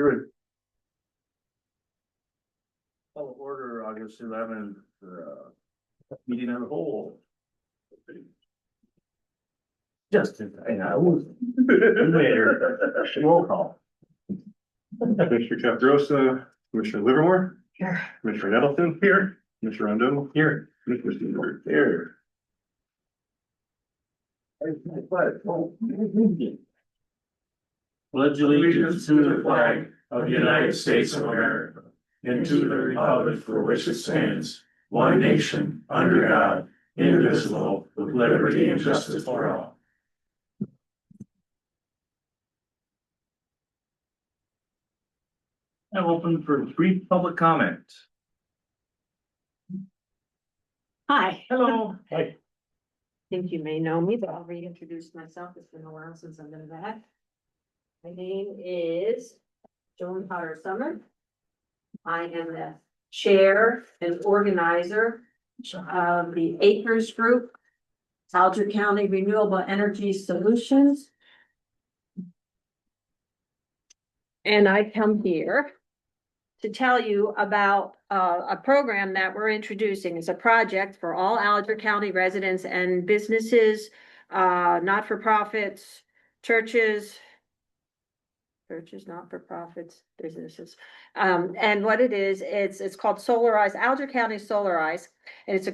You're. Call order August 11th, meeting of the whole. Just in, I was. Later, roll call. Commissioner Caprosa, Commissioner Livermore. Here. Commissioner Nettleton. Here. Commissioner Rondo. Here. Commissioner Stewart. Here. Pledge allegiance to the flag of the United States of America and to the republic for which it stands, one nation, under God, indivisible, with liberty and justice for all. Now open for brief public comment. Hi. Hello. Hi. I think you may know me, but I'll reintroduce myself. It's been a while since I've been back. My name is Joan Potter Summer. I am the chair and organizer of the Acres Group, Alger County Renewable Energy Solutions. And I come here to tell you about a program that we're introducing. It's a project for all Alger County residents and businesses, not-for-profits, churches, not-for-profits, businesses. And what it is, it's called Solarize, Alger County Solarize. And it's a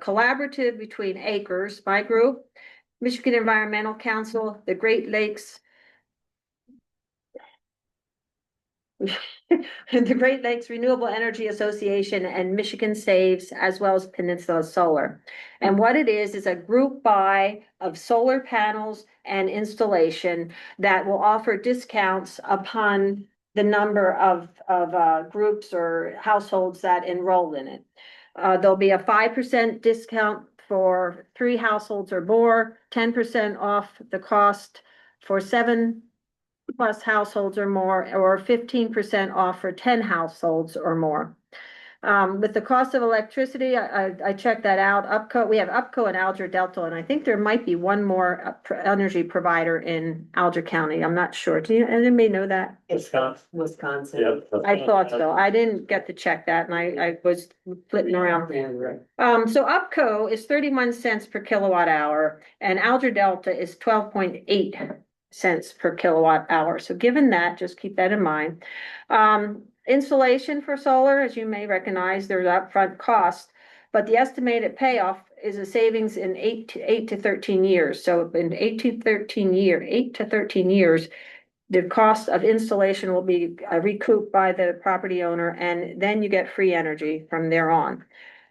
collaborative between Acres, my group, Michigan Environmental Council, the Great Lakes, the Great Lakes Renewable Energy Association, and Michigan Saves, as well as Peninsula Solar. And what it is a group buy of solar panels and installation that will offer discounts upon the number of groups or households that enroll in it. There'll be a 5% discount for 3 households or more, 10% off the cost for 7+ households or more, or 15% off for 10 households or more. With the cost of electricity, I checked that out. UPCO, we have UPCO and Alger Delta, and I think there might be one more energy provider in Alger County. I'm not sure. Do you, anybody know that? Wisconsin. Yeah. I thought so. I didn't get to check that, and I was flipping around. So UPCO is 31 cents per kilowatt hour, and Alger Delta is 12.8 cents per kilowatt hour. So given that, just keep that in mind. Installation for solar, as you may recognize, there's upfront cost, but the estimated payoff is a savings in 8 to 13 years. So in 8 to 13 years, the cost of installation will be recouped by the property owner, and then you get free energy from there on,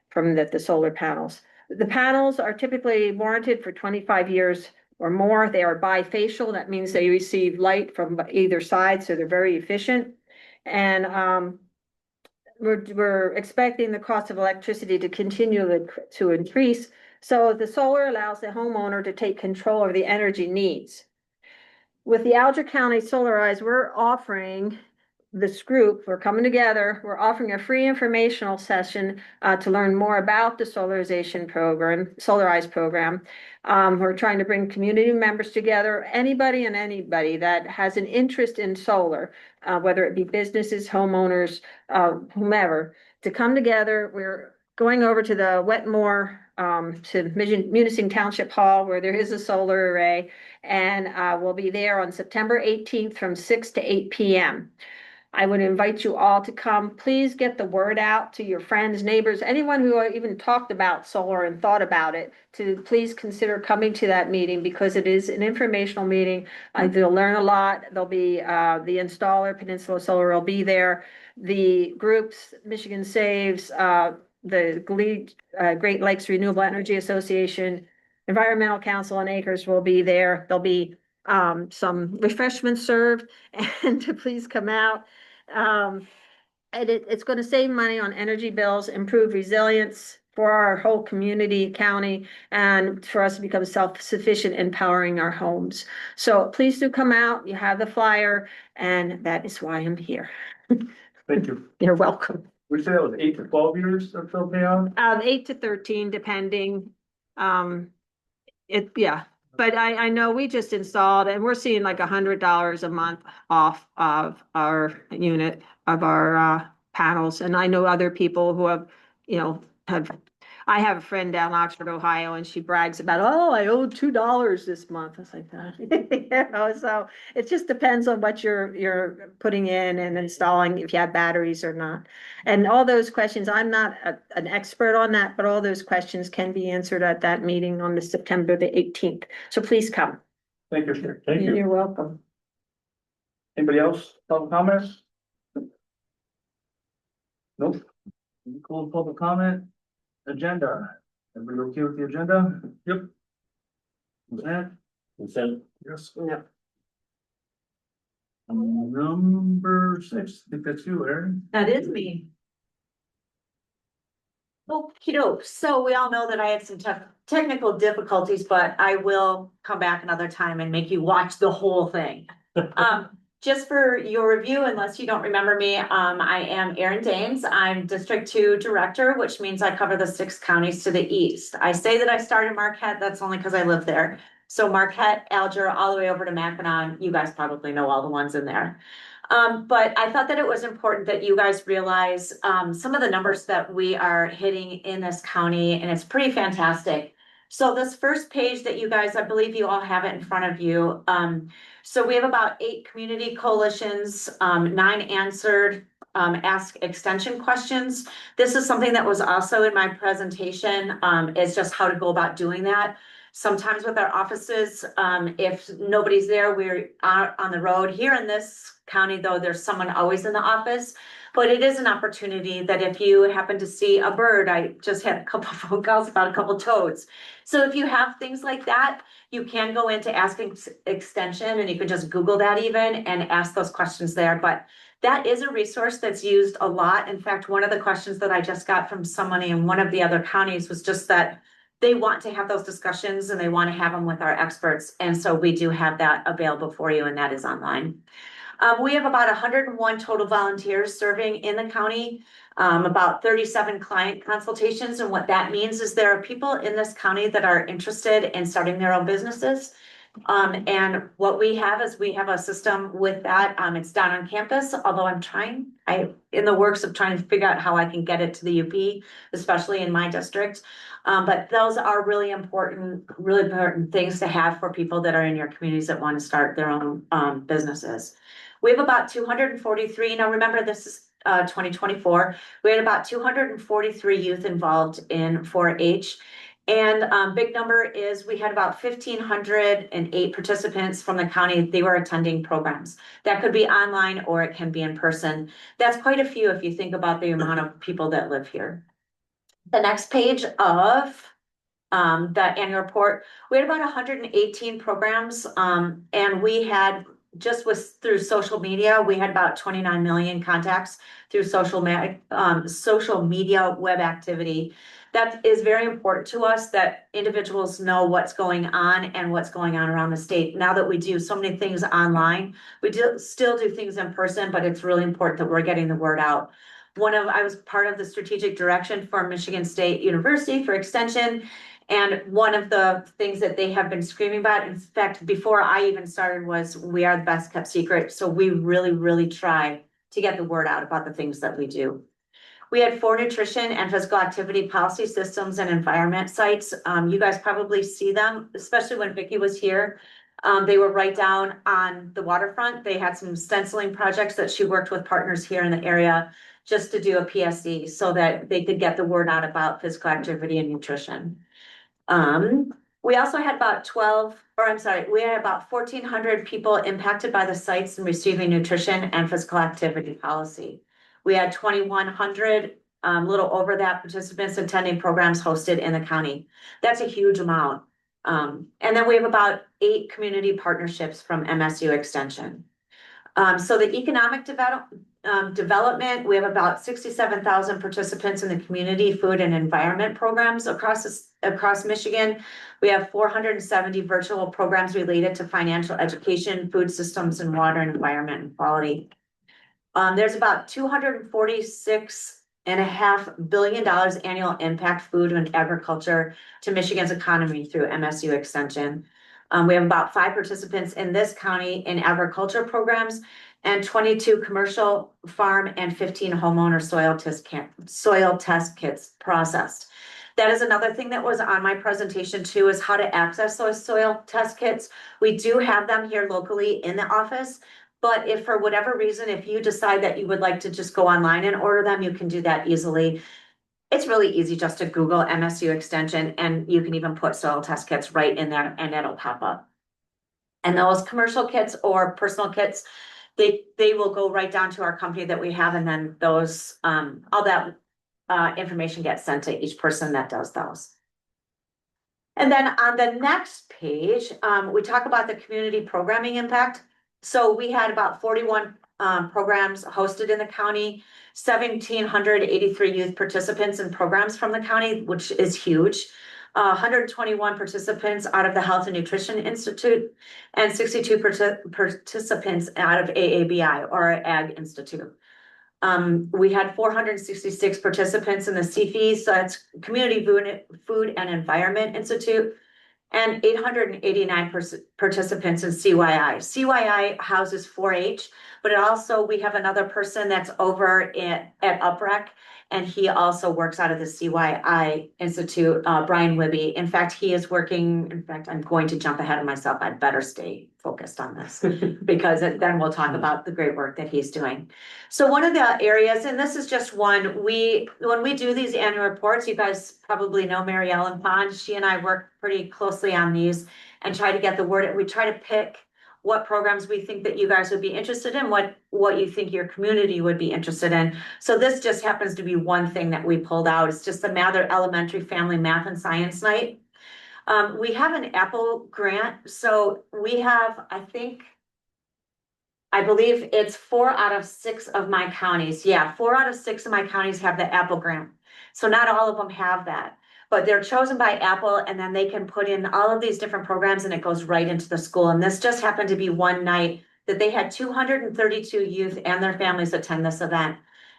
from the solar panels. The panels are typically warranted for 25 years or more. They are bifacial. That means they receive light from either side, so they're very efficient. And we're expecting the cost of electricity to continue to increase. So the solar allows the homeowner to take control of the energy needs. With the Alger County Solarize, we're offering this group, we're coming together, we're offering a free informational session to learn more about the Solarize program. We're trying to bring community members together, anybody that has an interest in solar, whether it be businesses, homeowners, whomever, to come together. We're going over to the Wetmore, to Munising Township Hall, where there is a solar array, and we'll be there on September 18th from 6 to 8 p.m. I would invite you all to come. Please get the word out to your friends, neighbors, anyone who even talked about solar and thought about it, to please consider coming to that meeting, because it is an informational meeting. They'll learn a lot. There'll be the installer, Peninsula Solar, will be there. The groups, Michigan Saves, the Great Lakes Renewable Energy Association, Environmental Council, and Acres will be there. There'll be some refreshments served, and to please come out. And it's going to save money on energy bills, improve resilience for our whole community, county, and for us to become self-sufficient in powering our homes. So please do come out. You have the flyer, and that is why I'm here. Thank you. You're welcome. We said that was 8 to 12 years of fill payout? 8 to 13, depending. Yeah. but I know we just installed and we're seeing like $100 a month off of our unit of our panels. And I know other people who have, I have a friend down Oxford, Ohio, and she brags about, oh, I owe $2 this month. I was like that. So it just depends on what you're putting in and installing, if you have batteries or not. And all those questions, I'm not an expert on that, but all those questions can be answered at that meeting on the September the 18th. So please come. Thank you, sir. Thank you. You're welcome. Anybody else, public comments? Nope. Cool, public comment, agenda. Everybody okay with the agenda? Yep. Consent? Consent. Yes. No. Number 6, I think that's you, Aaron. That is me. Okey doke, so we all know that I had some technical difficulties, but I will come back another time and make you watch the whole thing. Just for your review, unless you don't remember me, I am Erin Dames. I'm District 2 Director, which means I cover the 6 counties to the east. I say that I started Marquette, that's only because I live there. So Marquette, Alger, all the way over to Mackinac, you guys probably know all the ones in there. But I thought that it was important that you guys realize some of the numbers that we are hitting in this county, and it's pretty fantastic. So this first page that you guys, I believe you all have it in front of you. So we have about 8 community coalitions, 9 answered ask extension questions. This is something that was also in my presentation, is just how to go about doing that. Sometimes with our offices, if nobody's there, we're out on the road. Here in this county, though, there's someone always in the office. But it is an opportunity that if you happen to see a bird, I just had a couple of phone calls about a couple toads. So if you have things like that, you can go into asking extension, and you can just Google that even and ask those questions there. But that is a resource that's used a lot. In fact, one of the questions that I just got from somebody in one of the other counties was just that they want to have those discussions and they want to have them with our experts. And so we do have that available for you, and that is online. We have about 101 total volunteers serving in the county, about 37 client consultations. And what that means is there are people in this county that are interested in starting their own businesses. And what we have is we have a system with that. It's down on campus, although I'm in the works of trying to figure out how I can get it to the UP, especially in my district. But those are really important things to have for people that are in your communities that want to start their own businesses. We have about 243. Now remember, this is 2024. We had about 243 youth involved in 4-H. And big number is we had about 1,508 participants from the county. They were attending programs. That could be online or it can be in person. That's quite a few if you think about the amount of people that live here. The next page of the annual report, we had about 118 programs, and we had through social media, we had about 29 million contacts through social media web activity. That is very important to us, that individuals know what's going on and what's going on around the state. Now that we do so many things online, we still do things in person, but it's really important that we're getting the word out. I was part of the strategic direction for Michigan State University for extension. And one of the things that they have been screaming about, in fact, before I even started, was we are the best kept secret. So we really, really try to get the word out about the things that we do. We had 4 nutrition and physical activity policy systems and environment sites. You guys probably see them, especially when Vicki was here. They were right down on the waterfront. They had some stenciling projects that she worked with partners here in the area just to do a PSD so that they could get the word out about physical activity and nutrition. We also had about 1,400 people impacted by the sites and receiving nutrition and physical activity policy. We had 2,100, little over that, participants attending programs hosted in the county. That's a huge amount. And then we have about 8 community partnerships from MSU Extension. So the economic development, we have about 67,000 participants in the community food and environment programs across Michigan. We have 470 virtual programs related to financial education, food systems, and water and environment and quality. There's about $246.5 billion annual impact food and agriculture to Michigan's economy through MSU Extension. We have about 5 participants in this county in agriculture programs and 22 commercial farm and 15 homeowner soil test kits processed. That is another thing that was on my presentation too, is how to access those soil test kits. We do have them here locally in the office, but if for whatever reason, if you decide that you would like to just go online and order them, you can do that easily. It's really easy just to Google MSU extension, and you can even put soil test kits right in there and it'll pop up. And those commercial kits or personal kits, they will go right down to our company that we have, and then those, all that information gets sent to each person that does those. And then on the next page, we talk about the community programming impact. So we had about 41 programs hosted in the county, 1,783 youth participants in programs from the county, which is huge. 121 participants out of the Health and Nutrition Institute, and 62 participants out of AABI, or Ag Institute. We had 466 participants in the CFE, so that's Community Food and Environment Institute, and 889 participants in CYI. CYI houses 4-H, but we have another person that's over at UPREC, and he also works out of the CYI Institute, Brian Wibby. In fact, I'm going to jump ahead of myself. I'd better stay focused on this because then we'll talk about the great work that he's doing. So one of the areas, and this is just one, when we do these annual reports, you guys probably know Mary Ellen Pond. She and I work pretty closely on these and try to get the word. We try to pick what programs we think that you guys would be interested in, what you think your community would be interested in. So this just happens to be one thing that we pulled out. It's just the Mather Elementary Family Math and Science Night. We have an Apple grant. So we have, I believe it's 4 out of 6 of my counties. Yeah, 4 out of 6 of my counties have the Apple grant. So not all of them have that, but they're chosen by Apple, and then they can put in all of these different programs and it goes right into the school. And this just happened to be one night that they had 232 youth and their families attend this event.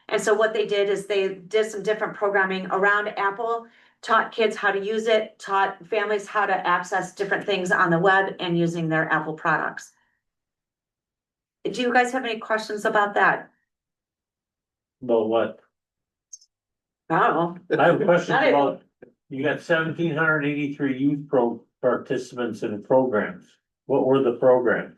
And so what they did is they did some different programming around Apple, taught kids how to use it, taught families how to access different things on the web and using their Apple products. Do you guys have any questions about that? About what? I don't know. I have a question Not even- about, you got 1,783 youth participants in programs. What were the programs?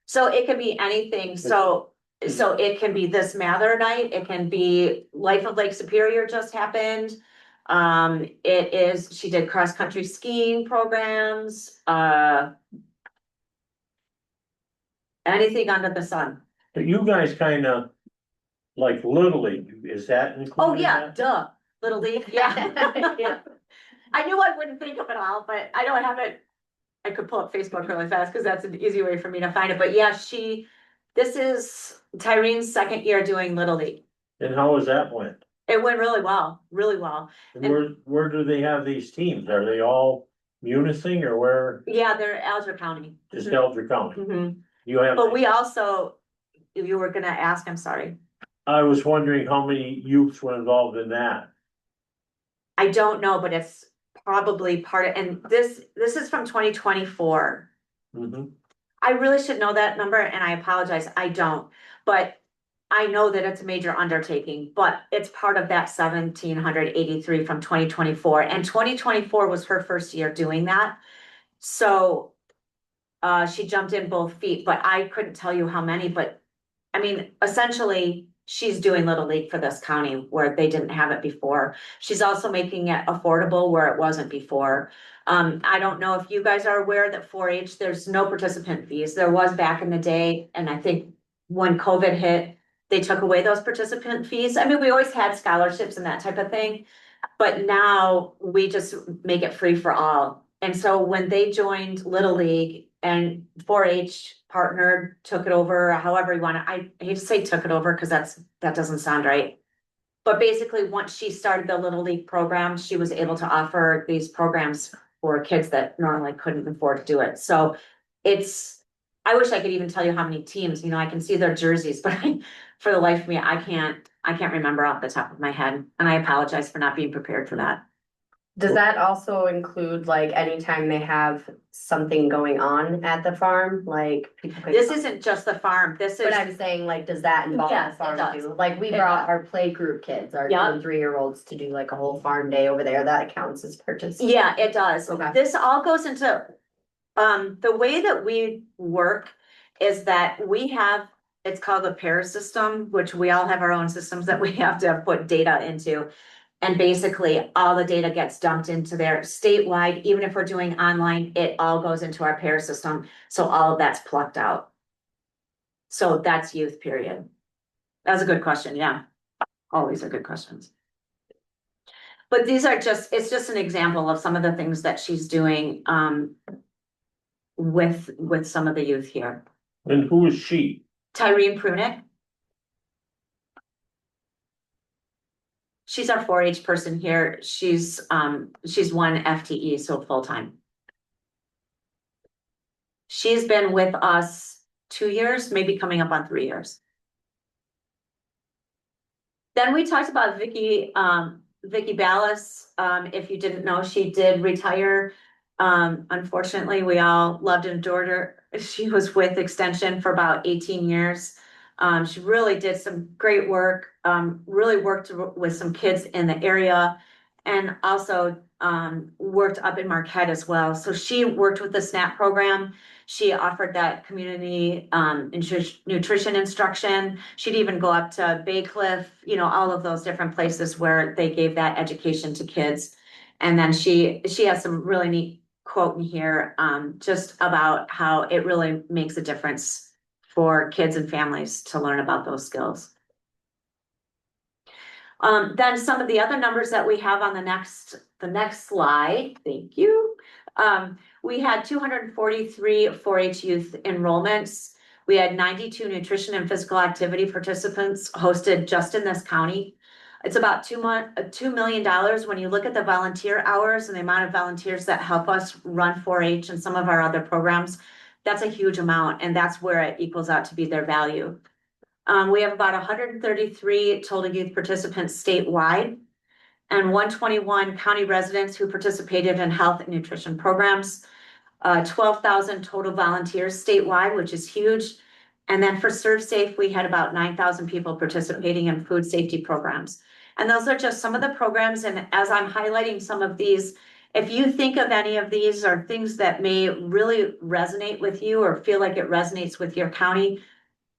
So it can be anything. So it can be this Mather night. It can be Life of Lake Superior just happened. She did cross country skiing programs, anything under the sun. But you guys kind of like Little League, is that included? Oh, in yeah, that? duh. Little League, yeah. Yeah. I knew I wouldn't think of it all, but I don't have it. I could pull up Facebook really fast because that's an easy way for me to find it. But yeah, this is Tyrene's second year doing Little League. And how was that went? It went really well, really well. And where do they have these teams? Are they all Munising or where? Yeah, they're Alger County. Just Alger County? Mhm. You have, But we also, if you were gonna ask, I'm sorry. I was wondering how many youths were involved in that. I don't know, but it's probably part of, and this is from 2024. Mm-hmm. I really should know that number and I apologize, I don't, but I know that it's a major undertaking, but it's part of that 1,783 from 2024, and 2024 was her first year doing that. So she jumped in both feet, but I couldn't tell you how many, but I mean, essentially, she's doing Little League for this county where they didn't have it before. She's also making it affordable where it wasn't before. I don't know if you guys are aware that 4-H, there's no participant fees. There was back in the day, and I think when COVID hit, they took away those participant fees. I mean, we always had scholarships and that type of thing, but now we just make it free for all. And so when they joined Little League and 4-H partnered, took it over, however you want to, I hate to say took it over because that doesn't sound right. But basically, once she started the Little League program, she was able to offer these programs for kids that normally couldn't afford to do it. So I wish I could even tell you how many teams, I can see their jerseys, but for the life of me, I can't remember off the top of my head. And I apologize for not being prepared for that. Does that also include like anytime they have something going on at the farm, like people could? This isn't just the farm, this is, But I'm saying, like, does that involve Yes, the farm it does. too? Like, we It brought does. our play group kids, our 2 Yeah. and 3-year-olds to do like a whole farm day over there, that counts as participation. yeah, it does. Okay. This all goes into, the way that we work is that we have, it's called the pair system, which we all have our own systems that we have to put data into. And basically, all the data gets dumped into there statewide, even if we're doing online, it all goes into our pair system, so all of that's plucked out. So that's youth period. That's a good question, yeah. Always are good questions. But these are just, it's just an example of some of the things that she's doing, with some of the youth here. And who is she? Tyreen Prunick. She's our 4-H person here. She's 1 FTE, so full-time. She's been with us 2 years, maybe coming up on 3 years. Then we talked about Vicky Ballas. If you didn't know, she did retire. Unfortunately, we all loved and adored her. She was with Extension for about 18 years. She really did some great work, really worked with some kids in the area, and also worked up in Marquette as well. So she worked with the SNAP program. She offered that community nutrition instruction. She'd even go up to Bay Cliff, you know, all of those different places where they gave that education to kids. And then she has some really neat quote in here, just about how it really makes a difference for kids and families to learn about those skills. Then some of the other numbers that we have on the next slide, thank you. We had 243 4-H youth enrollments. We had 92 nutrition and physical activity participants hosted just in this county. It's about $2 million when you look at the volunteer hours and the amount of volunteers that help us run 4-H and some of our other programs. That's a huge amount, and that's where it equals out to be their value. We have about 133 total youth participants statewide and 121 county residents who participated in health and nutrition programs. 12,000 total volunteers statewide, which is huge. And then for Serve Safe, we had about 9,000 people participating in food safety programs. And those are just some of the programs. And as I'm highlighting some of these, if you think of any of these or things that may really resonate with you or feel like it resonates with your county,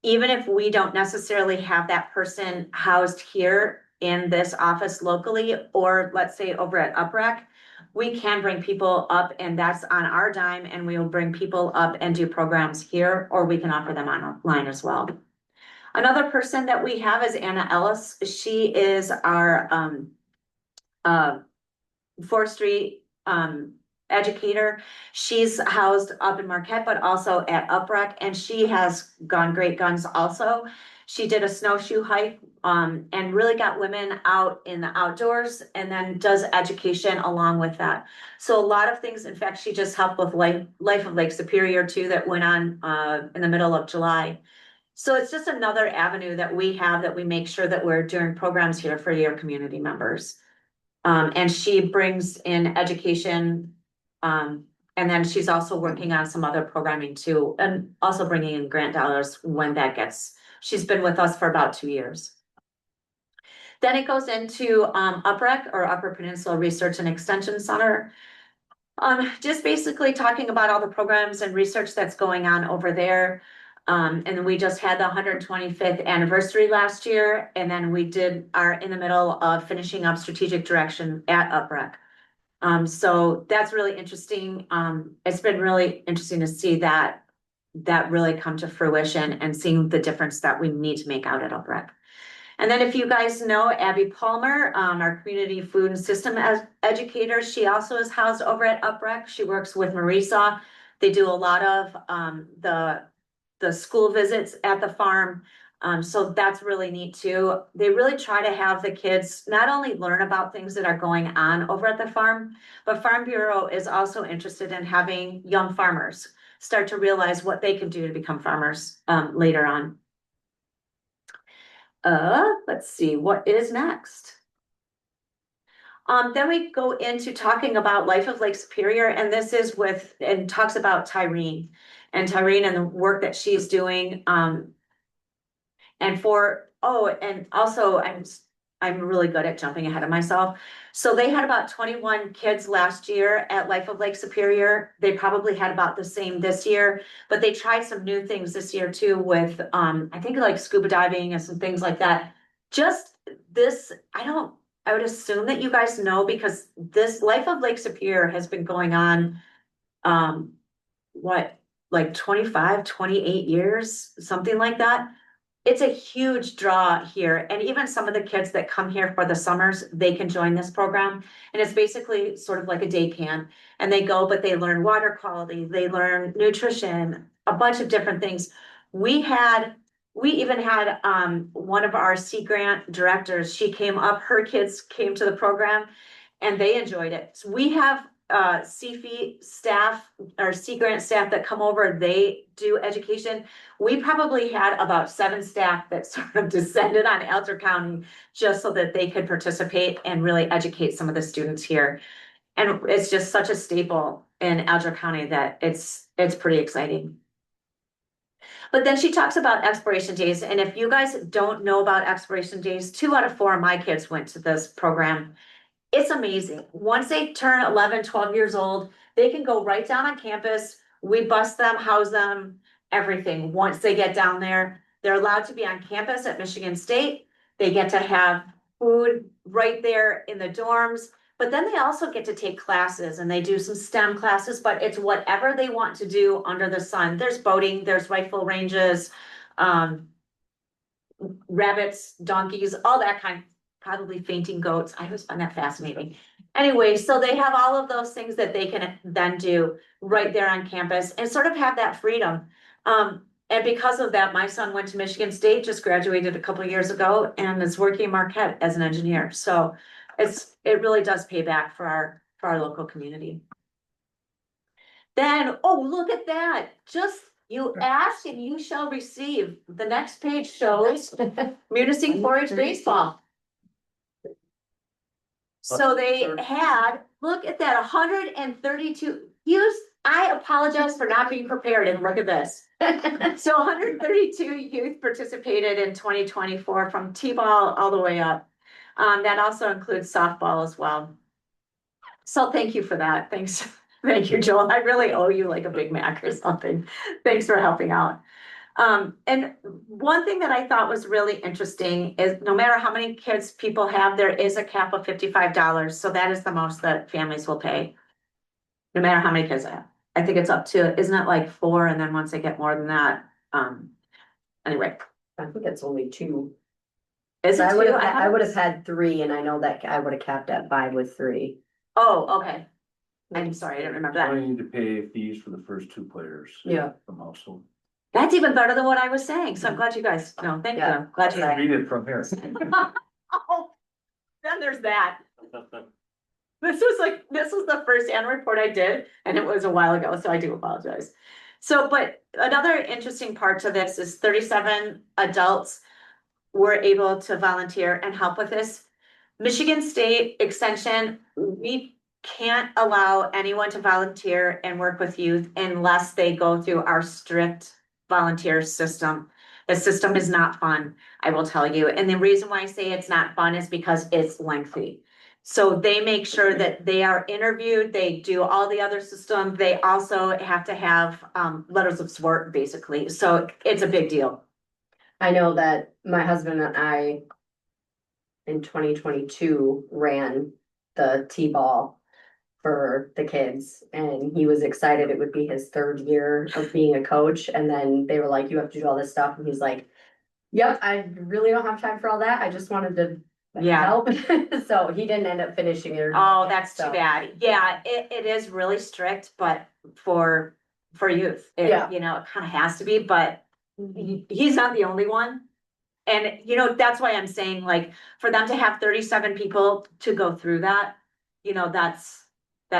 even if we don't necessarily have that person housed here in this office locally, or let's say over at UPREC, we can bring people up, and that's on our dime, and we will bring people up and do programs here, or we can offer them online as well. Another person that we have is Anna Ellis. She is our forestry educator. She's housed up in Marquette, but also at UPREC, and she has gone great guns also. She did a snowshoe hike and really got women out in the outdoors, and then does education along with that. So a lot of things. In fact, she just helped with Life of Lake Superior too, that went on in the middle of July. So it's just another avenue that we have, that we make sure that we're doing programs here for your community members. And she brings in education. And then she's also working on some other programming too, and also bringing in grant dollars when that gets, she's been with us for about 2 years. Then it goes into UPREC, or Upper Peninsula Research and Extension Center. Just basically talking about all the programs and research that's going on over there. And then we just had the 125th anniversary last year, and then we are in the middle of finishing up strategic direction at UPREC. So that's really interesting. It's been really interesting to see that really come to fruition, and seeing the difference that we need to make out at UPREC. And then if you guys know Abby Palmer, our community food and system educator, she also is housed over at UPREC. She works with Marisa. They do a lot of the school visits at the farm. So that's really neat too. They really try to have the kids not only learn about things that are going on over at the farm, but Farm Bureau is also interested in having young farmers start to realize what they can do to become farmers later on. Let's see, what is next? Then we go into talking about Life of Lake Superior, and this is and talks about Tyrene. And Tyrene and the work that she's doing, and also I'm really good at jumping ahead of myself. So they had about 21 kids last year at Life of Lake Superior. They probably had about the same this year, but they tried some new things this year too with, I think like scuba diving and some things like that. Just this, I would assume that you guys know because this Life of Lake Superior has been going on, what, like 25, 28 years, something like that. It's a huge draw here, and even some of the kids that come here for the summers, they can join this program. And it's basically sort of like a day camp, and they go, but they learn water quality, they learn nutrition, a bunch of different things. We even had one of our Sea Grant directors, she came up, her kids came to the program and they enjoyed it. So we have CFE staff or Sea Grant staff that come over, they do education. We probably had about 7 staff that sort of descended on Alger County just so that they could participate and really educate some of the students here. And it's just such a staple in Alger County that it's pretty exciting. But then she talks about exploration days. And if you guys don't know about exploration days, 2 out of 4 of my kids went to this program. It's amazing. Once they turn 11, 12 years old, they can go right down on campus. We bus them, house them, everything. Once they get down there, they're allowed to be on campus at Michigan State. They get to have food right there in the dorms, but then they also get to take classes and they do some STEM classes, but it's whatever they want to do under the sun. There's boating, there's rifle ranges, rabbits, donkeys, all that kind, probably fainting goats. I always find that fascinating. Anyway, so they have all of those things that they can then do right there on campus and sort of have that freedom. And because of that, my son went to Michigan State, just graduated a couple of years ago and is working in Marquette as an engineer. So it really does pay back for our local community. Then, oh, look at that. Just you ask and you shall receive. The next page shows Munising 4-H baseball. So they had, look at that, 132 youth. I apologize for not being prepared and look at this. So 132 youth participated in 2024 from T-ball all the way up. That also includes softball as well. So thank you for that. Thanks. Thank you, Joel. I really owe you like a Big Mac or something. Thanks for helping out. And one thing that I thought was really interesting is no matter how many kids people have, there is a cap of $55. So that is the most that families will pay. No matter how many kids they have. I think it's up to, isn't it like 4? And then once they get more than that, anyway. I think it's only 2. Is it I 2? would have had 3, and I know that I would have capped at 5 with 3. Oh, okay. I'm sorry, I didn't remember that. I need to pay fees for the first 2 players. Yeah. From household. That's even better than what I was saying. So I'm glad you guys, no, thank Yeah. you. Glad you. Read it from here. Oh, then there's that. This was the first annual report I did, and it was a while ago, so I do apologize. So, but another interesting part to this is 37 adults were able to volunteer and help with this. Michigan State Extension, we can't allow anyone to volunteer and work with youth unless they go through our strict volunteer system. The system is not fun, I will tell you. And the reason why I say it's not fun is because it's lengthy. So they make sure that they are interviewed, they do all the other systems. They also have to have letters of support, basically. So it's a big deal. I know that my husband and I in 2022 ran the T-ball for the kids, and he was excited. It would be his 3rd year of being a coach. And then they were like, you have to do all this stuff. And he's like, yep, I really don't have time for all that. I just wanted to help. So he didn't end up finishing it. Oh, that's too bad. Yeah, it is really strict, but for youth, Yeah. you know, it kind of has to be, but he's not the only one. And, you know, that's why I'm saying, like, for them to have 37 people to go through that, you know, that's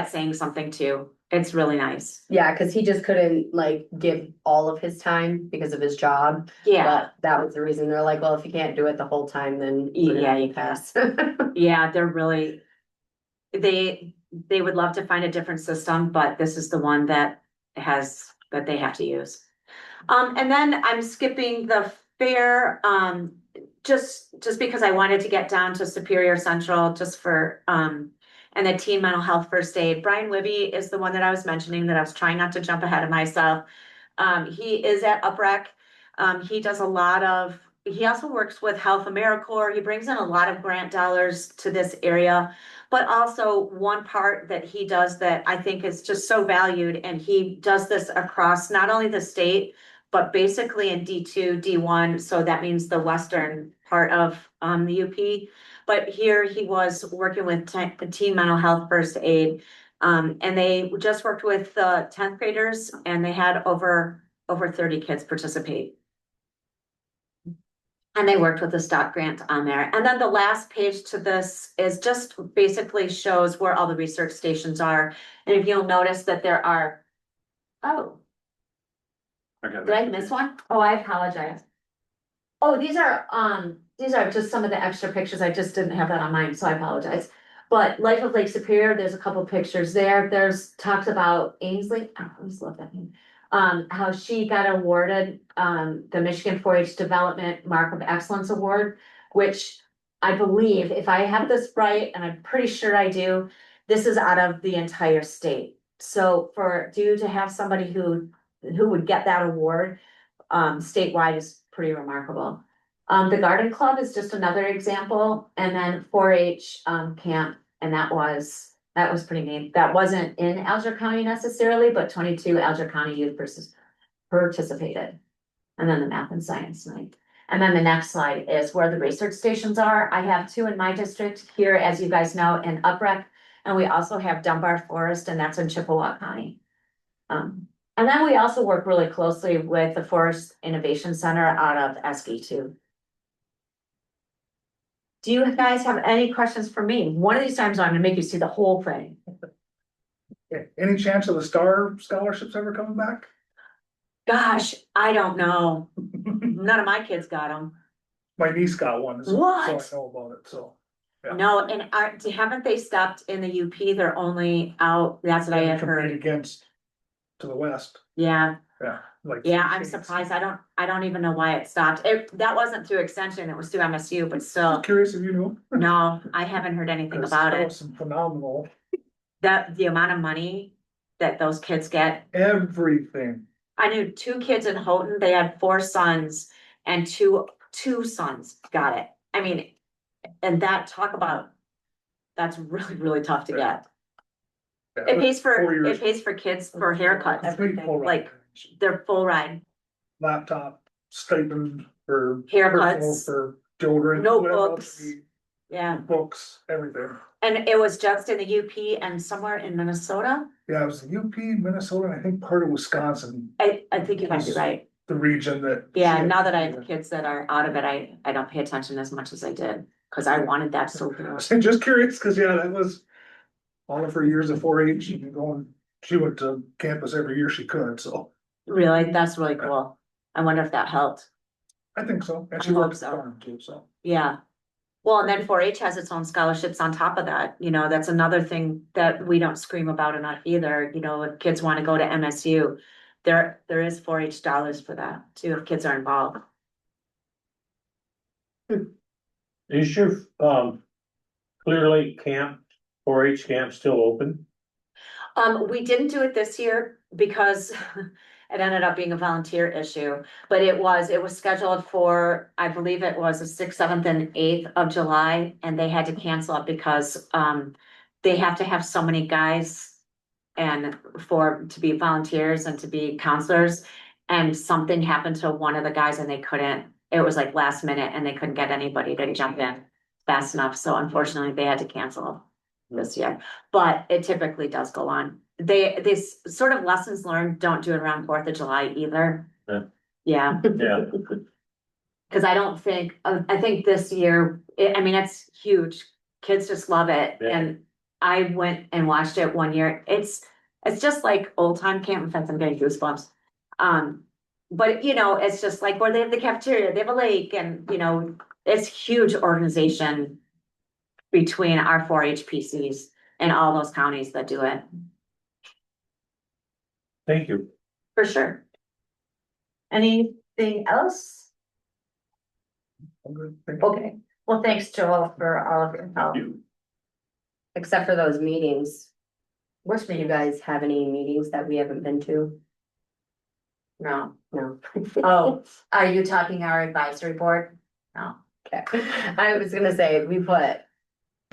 saying something too. It's really nice. Yeah, because he just couldn't like give all of his time because of his job. Yeah, But that was the reason. They're like, well, if you can't do it the whole time, then Yeah, you pass. yeah, they're really, they would love to find a different system, but this is the one that they have to use. And then I'm skipping the fair, just because I wanted to get down to Superior Central just for, and the teen mental health first aid. Brian Wibby is the one that I was mentioning that I was trying not to jump ahead of myself. He is at UPREC. He also works with Health AmeriCorps. He brings in a lot of grant dollars to this area. But also one part that he does that I think is just so valued, and he does this across not only the state, but basically in D2, D1, so that means the western part of the UP. But here he was working with teen mental health first aid. And they just worked with the 10th graders, and they had over 30 kids participate. And they worked with the STOP grant on there. And then the last page to this is just basically shows where all the research stations are. And if you'll notice that there are, oh, I got did I it. miss one? Oh, I apologize. Oh, these are just some of the extra pictures. I just didn't have that on mine, so I apologize. But Life of Lake Superior, there's a couple pictures there. There's talks about Ainsley. I always love that name. How she got awarded the Michigan 4-H Development Mark of Excellence Award, which I believe, if I have this right, and I'm pretty sure I do, this is out of the entire state. So for you to have somebody who would get that award statewide is pretty remarkable. The Garden Club is just another example, and then 4-H camp, and that was pretty neat. That wasn't in Alger County necessarily, but 22 Alger County youth participated. And then the math and science night. And then the next slide is where the research stations are. I have 2 in my district here, as you guys know, in UPREC, and we also have Dunbar Forest, and that's in Chippewa County. And then we also work really closely with the Forest Innovation Center out of Eski too. Do you guys have any questions for me? One of these times I'm gonna make you see the whole thing. Any chance of the STAR scholarships ever coming back? Gosh, I don't know. None of my kids got them. My niece got one, so What? I know about it, so. Yeah. No, and haven't they stopped in the UP? They're only out, that's what I had Compete heard. against to the west, Yeah, like. yeah, I'm surprised. I don't even know why it stopped. That wasn't through extension, it was through MSU, but still, Curious if you knew. no, I haven't heard anything about That it. was some phenomenal, The amount of money that those kids get. everything. I knew 2 kids in Houghton, they had 4 sons, and two sons got it. I mean, and that's really, really tough to get. Yeah, It pays 4 for years. kids for haircuts, Everything, full like- ride. their full ride, Laptop, stipend for. personal, haircuts, For children. whatever else notebooks. you need, yeah. Books, everything. And it was just in the UP and somewhere in Minnesota. Yeah, it was the UP, Minnesota, and I think part of Wisconsin, I think you might be right. the region that. Yeah, now that I have kids that are out of it, I don't pay attention as much as I did, cause I wanted that so bad. I'm just curious, cause yeah, that was all of her years of 4-H, she'd been going, she went to campus every year she could, so Really, that's really cool. I wonder if that helped. I think so, and I she hope worked so. farm too, so. Yeah. Well, and then 4-H has its own scholarships on top of that, that's another thing that we don't scream about enough either, if kids wanna go to MSU. There is 4-H dollars for that too, if kids are involved. Is your, Clear Lake camp, 4-H camp still open? We didn't do it this year because it ended up being a volunteer issue, but it was scheduled for, I believe it was the 6th, 7th and 8th of July, and they had to cancel it because, they have to have so many guys and to be volunteers and to be counselors, and something happened to one of the guys and it was like last minute and they couldn't get anybody to jump in fast enough, so unfortunately they had to cancel this year, but it typically does go on. This sort of lessons learned, don't do it around 4th of July either. Yeah. Yeah, Yeah, cause I think this year, it's huge. Kids just love it, Yeah. and I went and watched it one year. It's just like old time camp. In fact, I'm getting goosebumps. But it's just like where they have the cafeteria, they have a lake, and it's huge organization between our 4-H PCs. in all those counties that do it, Thank you. for sure. Anything else? Okay, well, thanks, Joel, for all of your help. Except for those meetings. Which Do you meeting? guys have any meetings that we haven't been to? No. No. Oh, are you talking our advisory board? No. Okay, I was gonna say, we put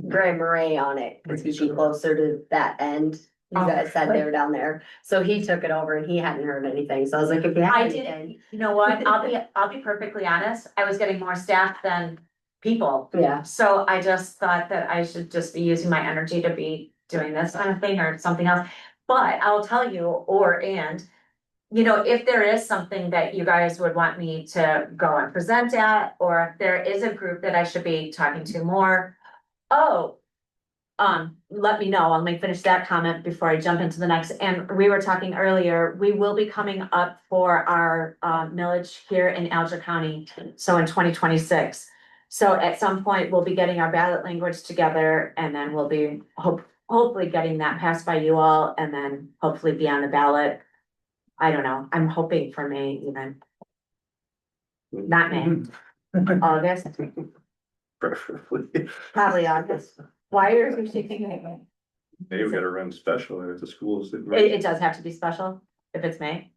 Graham Murray on it, cause he'd be closer to that end. You Oh, guys said they were down there, so he took it over and he hadn't heard anything, so I was like, if you have I anything. didn't, you know what, I'll be perfectly honest, I was getting more staff than people. Yeah, So I just thought that I should just be using my energy to be doing this kind of thing or something else. But I'll tell you, you know, if there is something that you guys would want me to go and present at, or if there is a group that I should be talking to more. Oh, let me know. Let me finish that comment before I jump into the next. And we were talking earlier, we will be coming up for our millage here in Alger County, so in 2026. So at some point, we'll be getting our ballot language together, and then we'll be hopefully getting that passed by you all, and then hopefully be on the ballot. I don't know, I'm hoping for May even. Not May, August, Preferably. probably August. Why are you shaking your head? Maybe we gotta run special and if the schools that. It does have to be special if it's May.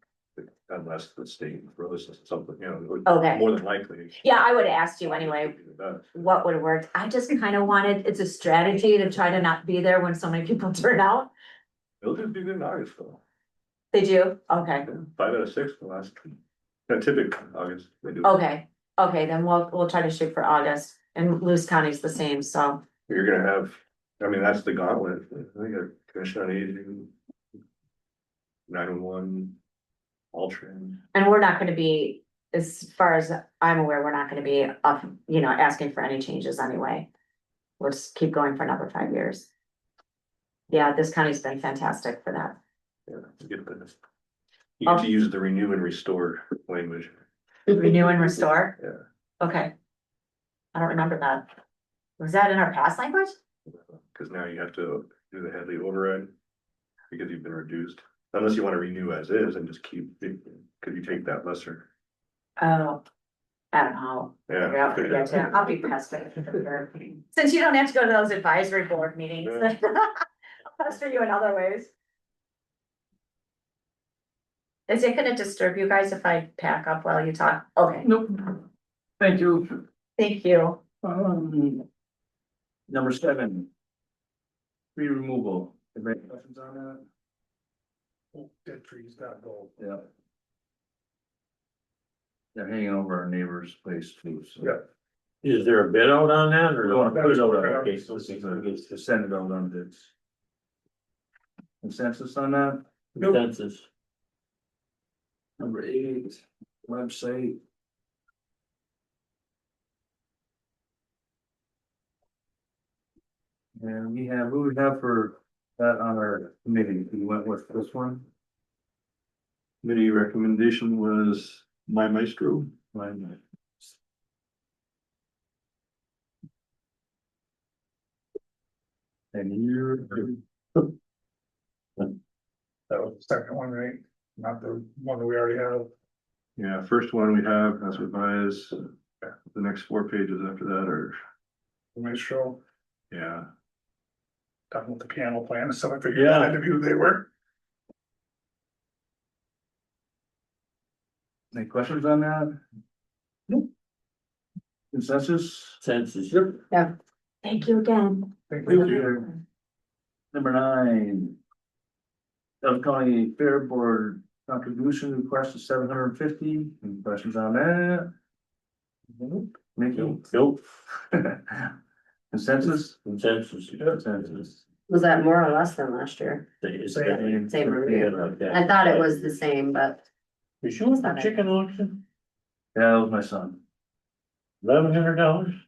Unless the state throws something, you know. Okay. More than likely. Yeah, I would have asked you anyway, what would have worked. I just kind of wanted, it's a strategy to try to not be there when so many people turn out. They'll just do good in August though. They do? Okay, 5 out of 6 the last. Typically August, they do. okay, then we'll try to shoot for August, and Lewis County's the same, so. You're gonna have, I mean, that's the gauntlet. I got commission on aging. 911. Alger. And we're not gonna be, as far as I'm aware, we're not gonna be up, you know, asking for any changes anyway. We'll just keep going for another 5 years. Yeah, this county's been fantastic for that. Yeah, to get this. You get to use the renew and restore language. Renew and restore? Yeah. Okay. I don't remember that. Was that in our past language? Cause now you have to do the headly override. Because you've been reduced, unless you wanna renew as is and just keep, could you take that lesser? Oh, I don't know. Yeah. Yeah, I'll be pestered. Since you don't have to go to those advisory board meetings. I'll pester you in other ways. Is it gonna disturb you guys if I pack up while you talk? Okay, Nope. Thank you. thank you. Number 7. Tree removal. Any questions on that? Dead trees got gold. Yeah. They're hanging over our neighbor's place too, so. Yeah. Is there a bid out on that or? We wanna put it out, Okay. okay, so it's to send it out on bids. Consensus on that? Consensus. Number 8, website. And we have, who we have for that on our committee? We went with this one. Committee recommendation was my maestro. Mine. And you. That was the second one, right? Not the one that we already have. Yeah, first one we have, that's what mine is. The next 4 pages after that are, The minstrel, yeah, talking with the piano playing and stuff. I figured Yeah. that had to be who they were. Any questions on that? Consensus? Consensus. Thank you again. Thank Thank you. you. Number 9. Dove County Fair Board contribution request is 750. Any questions on that? Mickey? Nope. Consensus? Consensus. Consensus. was that more or less than last year? Same. Same review. Like that. I thought it was the same, but You sure for chicken auction? Yeah, that was my son. $1,100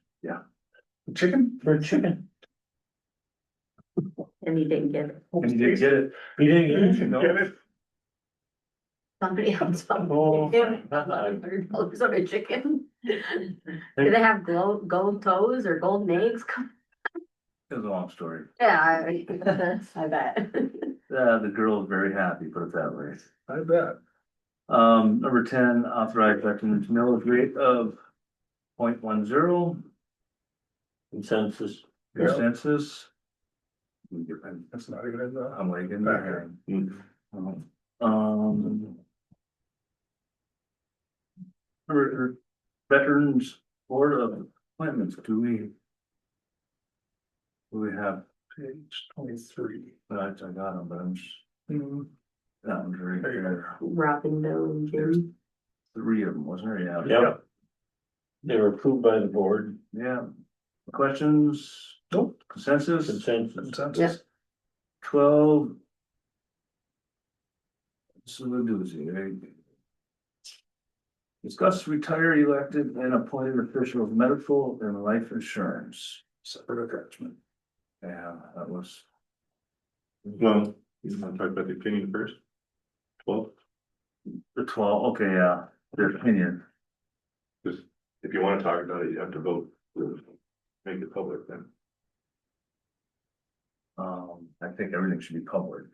Chicken? for a chicken? And you didn't get it. And you didn't get it. He didn't get it? No. Get it? Somebody else. Oh. $100 on a chicken. Do they have gold toes or golden eggs? It was a long story. Yeah, I bet. The girl is very happy, put it that way. I bet. Number 10, authorized veterans millage rate of 0.10 Consensus. Yeah. consensus. That's not even in the. I'm like in Back there. Mm. Veterans Board of Appointments, do we have, Page 23. I got them, but I'm just, Hmm, that one's right There you go. there. Robin, Bill and Jim. 3 of them, wasn't there? Yeah. Yep. They were approved by the board, Yeah. Questions? Nope. Consensus? consensus. Consensus. 12. This is a doozy, right? Discuss retire elected and appointed officials medical and life insurance. Separate attachment. Yeah, that was. Well, you want to talk about the opinion first? 12, The 12, okay, yeah, their opinion. just if you want to talk about it, you have to vote to make it public then. I think everything should be public.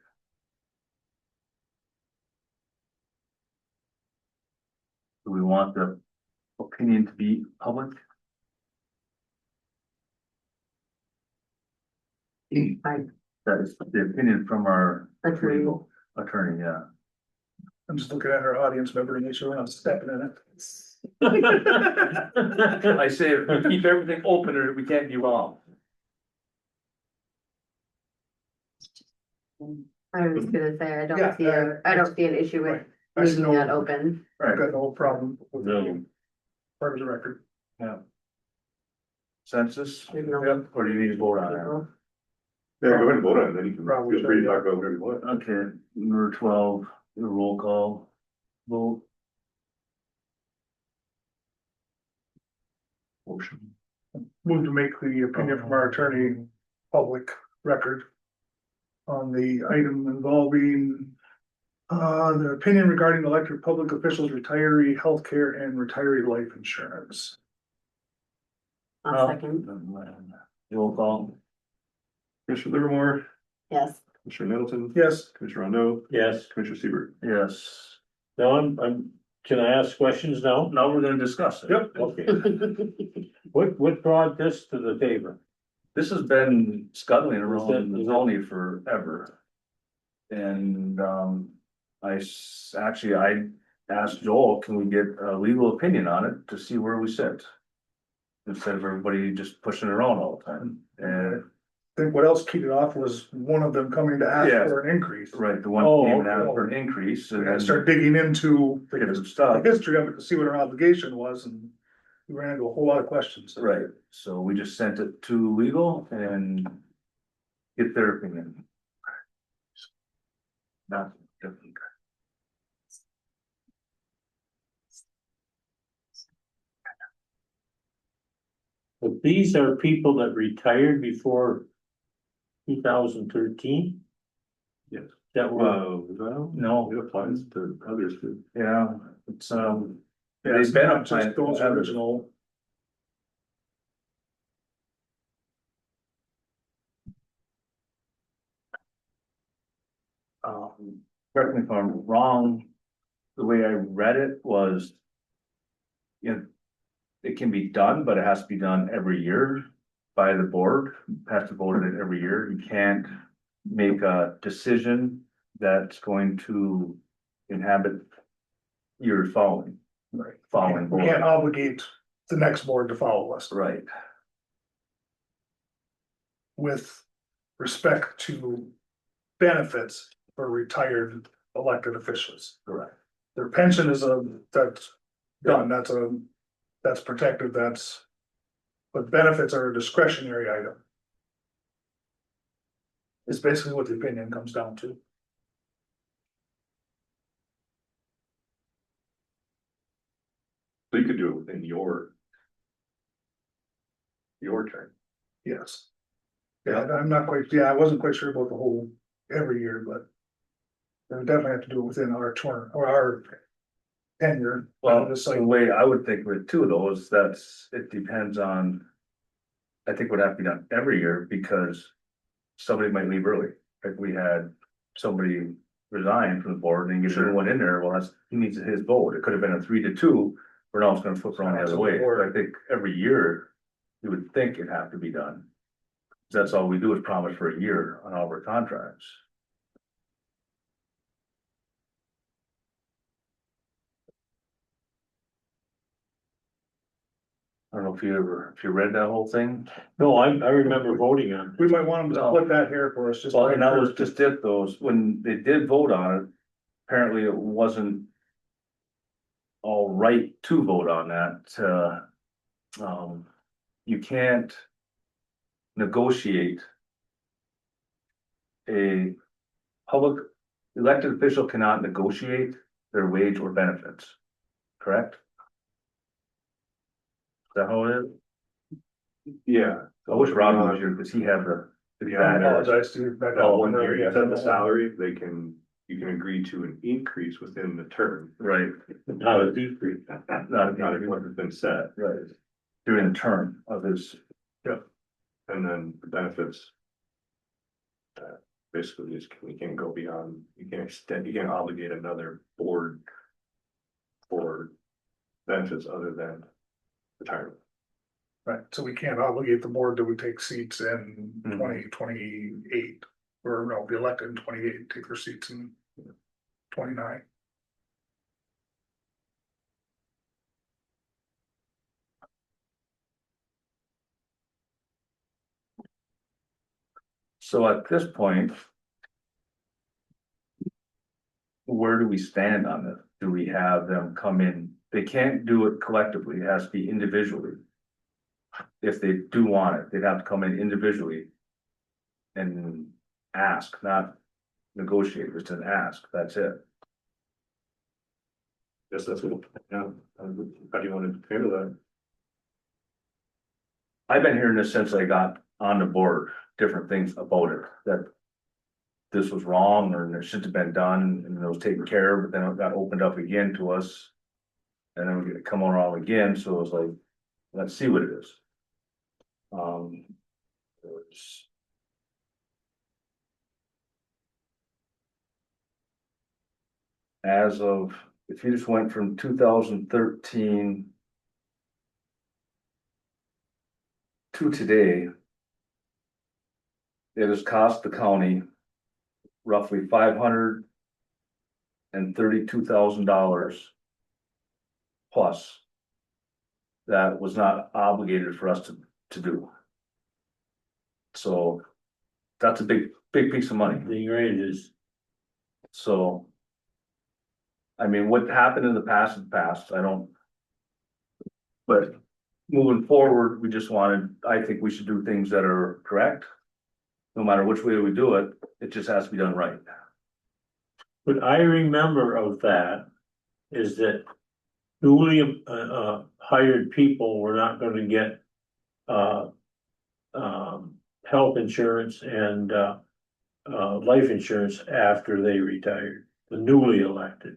Do we want the opinion to be public? That is the opinion from our Attorney. legal attorney, yeah. I'm just looking at our audience member to make sure we're not stepping in it. I say, if we keep everything open, or we can't be wrong. I was gonna say, I Yeah, don't see I don't see an issue with Right. I see leaving that no, open. I've got no problem with No. it. Part of the record. Yeah. Census, No. or do you need to vote on it? Yeah, go ahead and vote on it, then you can Probably feel free to should. talk about whatever you want. Okay, number 12, the roll call, vote. Motion. Move to make the opinion from our attorney public record. On the item involving. The opinion regarding elected public officials, retiree healthcare and retiree life insurance. I'll second, Roll call, Commissioner Livermore, yes. Commissioner Middleton, Yes, Commissioner Rondo, Yes, Commissioner Seaver. yes. now can I ask questions now? Now we're gonna discuss it. yep, Okay, what brought this to the table? This has been scuttling Is around that- in the zoning forever. And, actually, I asked Joel, can we get a legal opinion on it to see where we sit? Instead of everybody just pushing it around all the time, and, I think what else kicked it off was one of them coming to ask Yeah. for an increase. right, the one Oh, came and okay. asked for an increase We and gotta then start digging into different the stuff. history of it to see what our obligation was, and we ran into a whole lot of questions. Right, so we just sent it to legal and get their opinion. Not different. But these are people that retired before 2013, Yes. that were, Well, no, it applies to others too. Yeah, it's, Yeah, they've it's been not up just those original. correct me if I'm wrong, the way I read it was. You know, it can be done, but it has to be done every year by the board, has to vote it every year, you can't make a decision that's going to inhabit years following. Right. Following We can't board, obligate the next board to follow us right, with respect to benefits for retired elected officials. correct, Their pension is that's done, that's protected, but benefits are a discretionary item. Is basically what the opinion comes down to. So you could do it within your term. Yes. Yeah, I'm not quite, I wasn't quite sure about the whole every year, but. We definitely have to do it within our term or our tenure. well, Just the like, way I would think of it too, though, is it depends on. I think would have to be done every year because somebody might leave early. Like we had somebody resign from the board and get a new Sure. one in there, well, that's, he needs his vote. It could have been a 3-2, but now it's gonna flip around the other way. But I think every year, you would think it'd have to be done. That's all we do is promise for a year on all of our contracts. I don't know if you read that whole thing. No, I remember voting on We it. might want them to split that hair for us, just. Well, and that was just it, those, when they did vote on it, apparently it wasn't all right to vote on that, you can't negotiate a public elected official cannot negotiate their wage or benefits, correct? Is that how it is? Yeah. I wish Rob was here, because he had the. Yeah, I I apologize to you. back That up. one year, you Yeah. set the salary, you can agree to an increase within the term. Right. Not a decrease. Not what has been set, Right. During the term of his, and then the benefits. Basically, we can't go beyond, you can't extend, you can't obligate another board. For benefits other than retirement. Right, so we can't obligate the board that we take seats in Mhm. 2028, or no, be elected in 28, take their seats in 29. so at this point. Where do we stand on this? Do we have them come in? They can't do it collectively, it has to be individually. If they do want it, they'd have to come in individually. And ask, not negotiate, just an ask, that's it. Yes, that's what, yeah, how do you want to handle that? I've been hearing this since I got on the board, different things about it, that. This was wrong, or it should have been done, and it was taken care of, but then it got opened up again to us. And then we get to come around again, so it was like, let's see what it is. It's- As of, if you just went from 2013. To today. It has cost the county. Roughly $532,000. Plus. That was not obligated for us to do. So. That's a big piece of money, The rate is, so. I mean, what happened in the past is past, I don't. But moving forward, we just wanted, I think we should do things that are correct. No matter which way we do it, it just has to be done right. what I remember of that is that newly hired people were not gonna get health insurance and life insurance after they retired, the newly elected.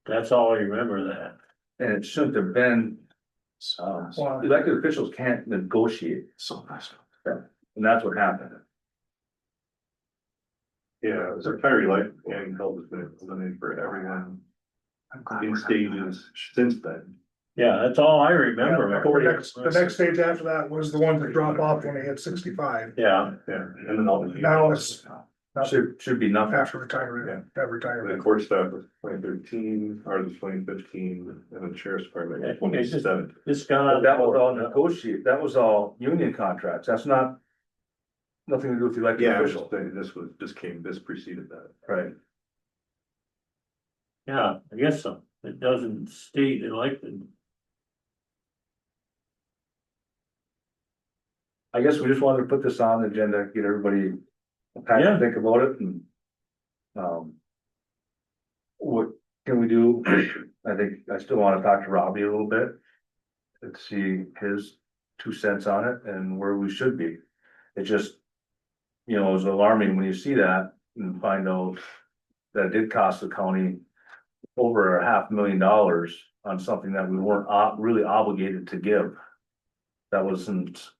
That's all I remember that. And it shouldn't have been. Why? Elected officials can't negotiate, So nice. and that's what happened. Yeah, so retiree life and health has been implemented for everyone in stages since then. Yeah, that's all I remember. The next stage after that was the ones that drop off when they hit 65. Yeah, Yeah, and then all the. Now it's Should be nothing. after retirement, have The retirement. court staff was 2013, ours was 2015, and the sheriff's department I was think I just- 2017. this got. But that was all negotiated, that was all union contracts, that's not. Nothing to do with the elected Yeah, official, this preceded that. right? Yeah, I guess so. It doesn't state elected. I guess we just wanted to put this on the agenda, get everybody. Time Yeah. to think about it and. What can we do? I think I still wanna talk to Robbie a little bit. And see his 2 cents on it and where we should be. It just. You know, it was alarming when you see that and find out. That it did cost the county. Over $500,000 on something that we weren't really obligated to give. That wasn't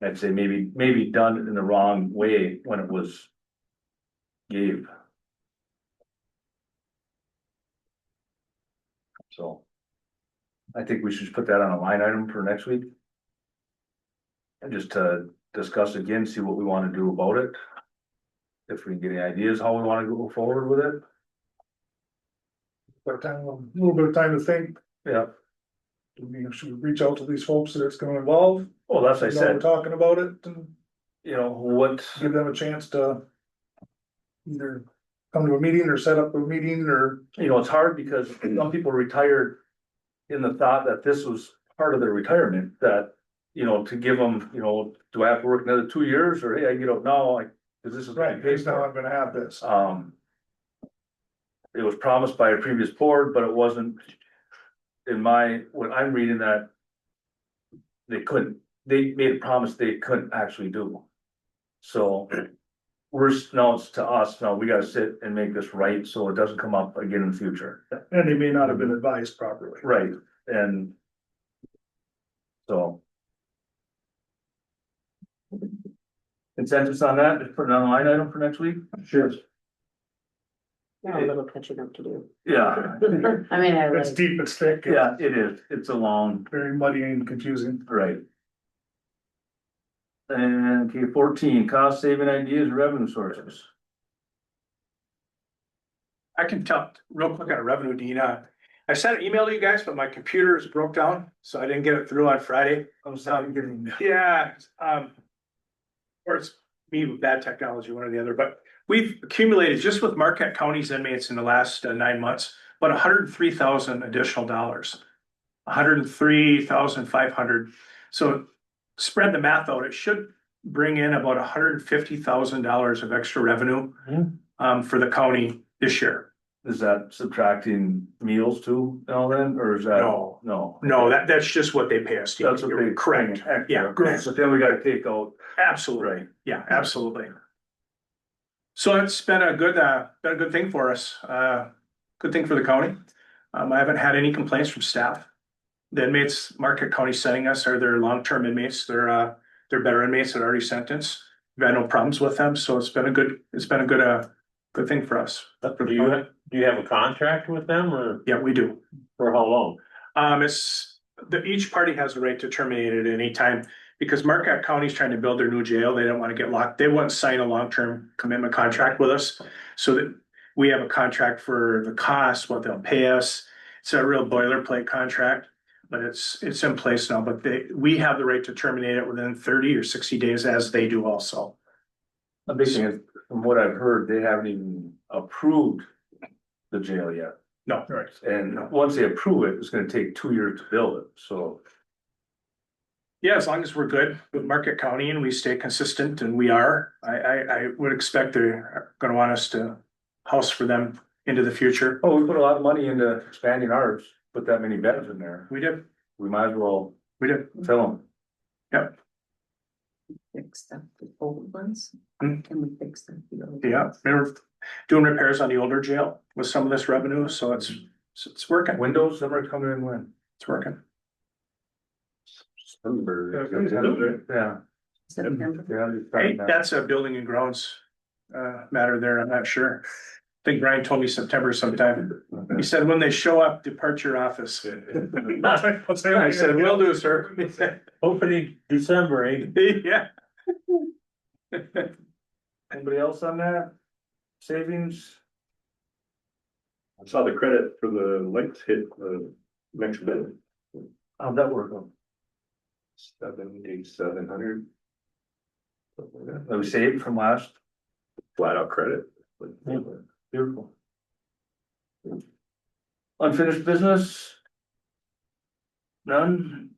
I'd say maybe done in the wrong way when it was gave. So. I think we should put that on a line item for next week. And just to discuss again, see what we wanna do about it. If we can get any ideas how we wanna go forward with it. Got time, a little bit of time to think, Yeah, should we reach out to these folks that it's gonna involve? well, that's what I You know, we're said, talking about it and you know, what, give them a chance to. Either come to a meeting or set up a meeting or, you know, it's hard because some people retired. In the thought that this was part of their retirement, that, you know, to give them, you know, do I have to work another 2 years or hey, I get up now, like, cause this is. right, here's now I'm gonna have this. It was promised by a previous board, but it wasn't. When I'm reading that. They made a promise they couldn't actually do. So. Now it's to us, now we gotta sit and make this right, so it doesn't come up again in the future. And they may not have been advised properly. Right, and. So. Consensus on that, just put it on a line item for next week? Sure. Got a little catching up to do. Yeah, I mean, I It's like, deep, it's thick. yeah, it is, it's a long, Very muddy and confusing. right. And okay, 14, cost saving ideas, revenue sources. I can tell real quick on revenue, Dean. I sent an email to you guys, but my computer is broke down, so I didn't get it through on Friday. I'm sorry, getting. Yeah, or it's me with bad technology, one or the other, but we've accumulated just with Marquette County's inmates in the last 9 months, about $103,000 additional dollars. $103,500. So spread the math out, it should bring in about $150,000 of extra revenue for the county this year. Is that subtracting meals too, now then, or is that? No. No. That's just what they pay us. Steve. That's what You're they. correct. Yeah, But then we gotta take out. absolutely. Right. Yeah, absolutely. So it's been a good thing for us. Good thing for the county. I haven't had any complaints from staff. The inmates Marquette County sending us are their long-term inmates. They're better inmates that are already sentenced. We've had no problems with them, so it's been a good good thing for us. Do you have a contract with them or Yeah, we do. for how long? Each party has the right to terminate it at any time because Marquette County is trying to build their new jail. They don't want to get locked. They wouldn't sign a long-term commitment contract with us. So that we have a contract for the cost, what they'll pay us. It's a real boilerplate contract, but it's in place now, but we have the right to terminate it within 30 or 60 days as they do also. The big thing is, from what I've heard, they haven't even approved the jail yet. No, Right. And once they approve it, it's gonna take 2 years to build it, so. yeah, as long as we're good with Marquette County and we stay consistent and we are, I would expect they're gonna want us to house for them into the future. Oh, we put a lot of money into expanding ours, put that many beds in there. We did, We might as well we did. fill them. Yep. fix the old ones. Hmm. Can we fix them? Yeah, we're doing repairs on the older jail with some of this revenue, so it's working. Windows, them are coming in when? It's working. Yeah. September. Hey, that's a building and grounds matter there, I'm not sure. I think Brian told me September sometime. He said, when they show up, depart your office. I said, will do, sir. Hopefully December, eh? Yeah. Anybody else on that? Savings? I saw the credit for the lights hit, next bill, How'd that work out? 7,700. That we saved from last? Flat out credit. Beautiful. Unfinished business? None?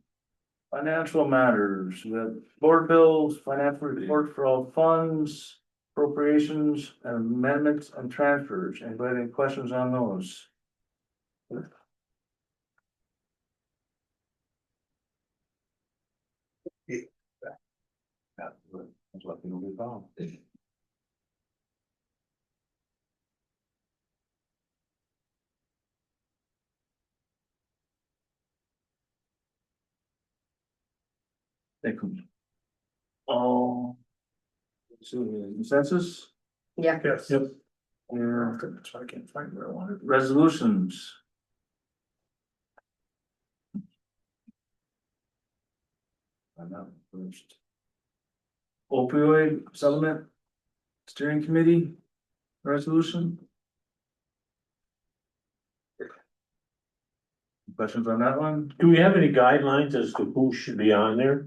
Financial matters, we have board bills, financial report for all funds, appropriations, and amendments and transfers. Anybody have any questions on those? That's what people do found. Thank you. Oh. Consensus? Yeah, Yes. Yep. Yeah, That's why I can't find where I wanted. resolutions. I'm not first. Opioid settlement steering committee resolution. Questions on that one? Do we have any guidelines as to who should be on there?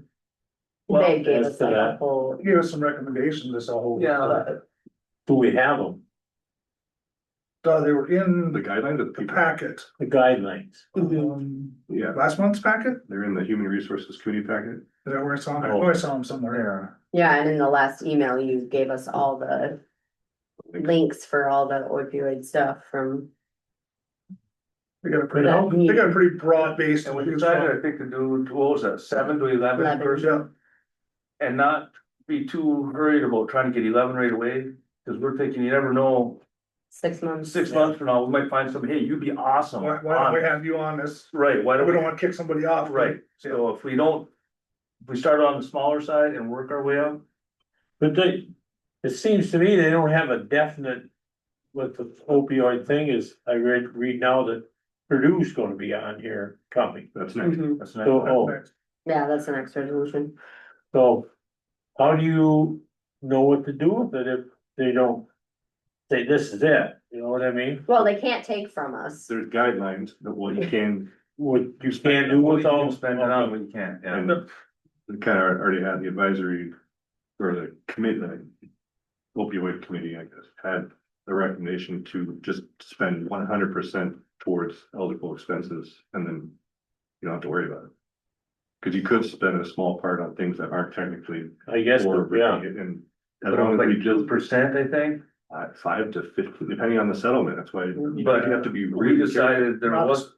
they gave as us to like a that. whole, Give us some recommendations, this whole. Yeah. Do we have them, They were in The guidelines of the people, packet, the guidelines? yeah, last month's packet, is they're in the human resources committee packet. that where I saw them? I know I saw them somewhere. Yeah. yeah, and in the last email, you gave us all the links for all the opioid stuff from. They got a Well, pretty, they got a pretty broad base. And we decided, I think, to do, what was that, 7 to 11 11. person? Yeah, And not be too hurried about trying to get 11 right away, cause we're thinking, you never know, 6 months. 6 months from now, we might find somebody, hey, you'd be awesome. why don't we on-" have you on this? Right, why don't We we, don't wanna kick somebody off. right, so if we don't, if we start on the smaller side and work our way up. But it seems to me they don't have a definite, what the opioid thing is, I read now that Purdue's gonna be on here coming. That's next. Mhm. That's So, next. oh, Yeah, that's the next resolution. so how do you know what to do with it if they don't say this is it, you know what I mean? Well, they can't take from us. There's guidelines that what you can, What you can't do What with you all. can spend it on, what you can't, yeah. and we kind of already had the advisory or the committee, the opioid committee, I guess, had the recommendation to just spend 100% towards eligible expenses and then you don't have to worry about it. Cause you could spend a small part on things that aren't technically. I guess, or yeah, And But as long as like we just 2%, I think, 5 to 15, depending on the settlement, that's why you but have to be. we really decided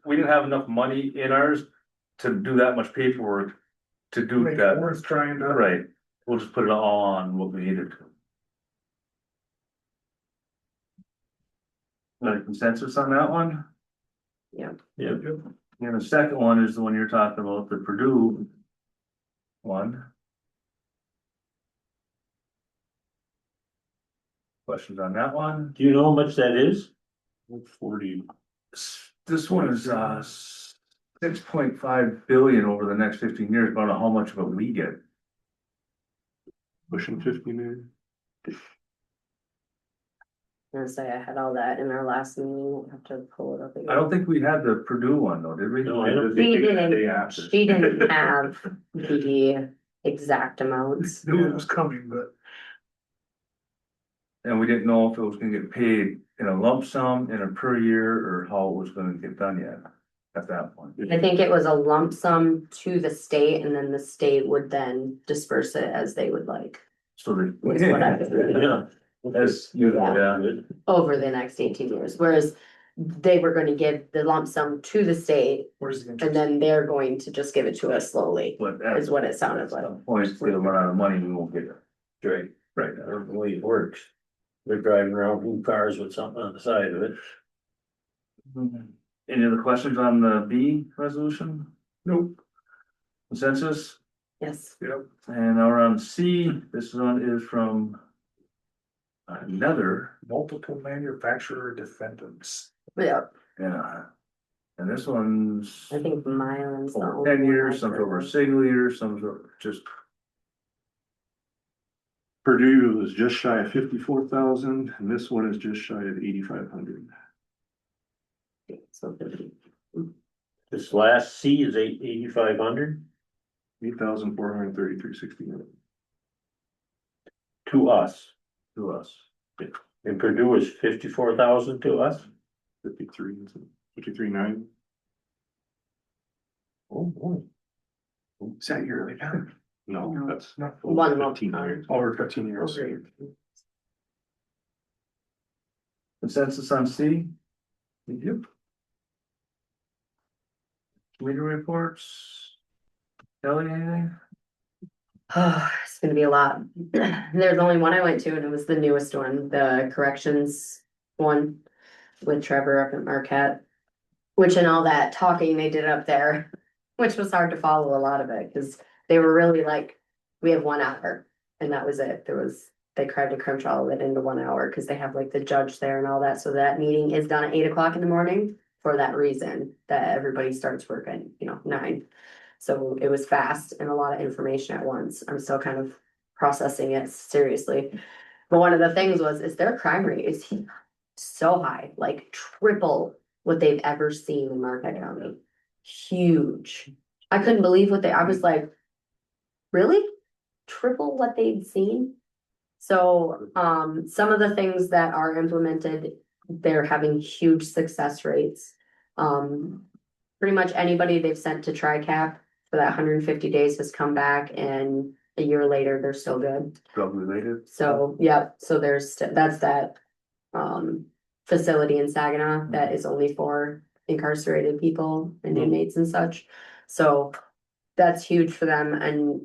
we didn't have enough money in ours to do that much paperwork. To do Make it that, worth trying to. right, we'll just put it all on what we needed. Got a consensus on that one? yeah. And the second one is the one you're talking about, the Purdue one. Questions on that one? Do you know how much that is? 40, This one is 6.5 billion over the next 15 years, but I don't know how much of it we get. Pushing 50 million. I'm gonna say I had all that in our last meeting, I'll have to pull it up again. I don't think we had the Purdue one though, did we? No, I don't. She Day didn't, after. she didn't have the exact amounts. Knew it was coming, but And we didn't know if it was gonna get paid in a lump sum, in a per year, or how it was gonna get done yet at that point. I think it was a lump sum to the state and then the state would then disperse it as they would like. So Is what I- they. Yeah. As, yeah, Over the next 18 years, whereas they were gonna give the lump sum to the state where's the and interest? then they're going to just give it to us slowly, but at is what it sounded like. some point, if we run out of money, we won't get it. Right, Right. that's the way it works. They're driving around in cars with something on the side of it. Any other questions on the B resolution? Nope. Consensus? Yes, Yep. And now we're on C, this one is from another, Multiple manufacturer defendants. yeah, yeah. And this one's I think Mylan's the over only 10 one years, I've some heard over a of. single year, some are just, Purdue is just shy of 54,000 and this one is just shy of 8,500. So, This last C is 8,500 8,433.69. to us. to us. And Purdue is 54,000 to us. 53, 53.9. Oh, boy. Is that yearly? No, No. that's not. One lump 15 sum. years. Over 15 years. Consensus on C, Yep. committee reports? Kelly, anything? It's gonna be a lot. There's only one I went to and it was the newest one, the corrections one with Trevor up at Marquette. Which in all that talking they did up there, which was hard to follow a lot of it, cause they were really like, we have 1 hour. And that was it. They tried to crunch all of it into 1 hour because they have like the judge there and all that. So that meeting is done at 8 o'clock in the morning for that reason, that everybody starts work at, 9. So it was fast and a lot of information at once. I'm still kind of processing it seriously. But one of the things is their crime rate is so high, like triple what they've ever seen in Marquette County. Huge. I couldn't believe I was like, really? Triple what they'd seen? So, some of the things that are implemented, they're having huge success rates. Pretty much anybody they've sent to TRICAP for that 150 days has come back, and a year later, they're still good. Drug related. So, yeah, so that's that, facility in Saginaw that is only for incarcerated people and inmates and such. So that's huge for them, and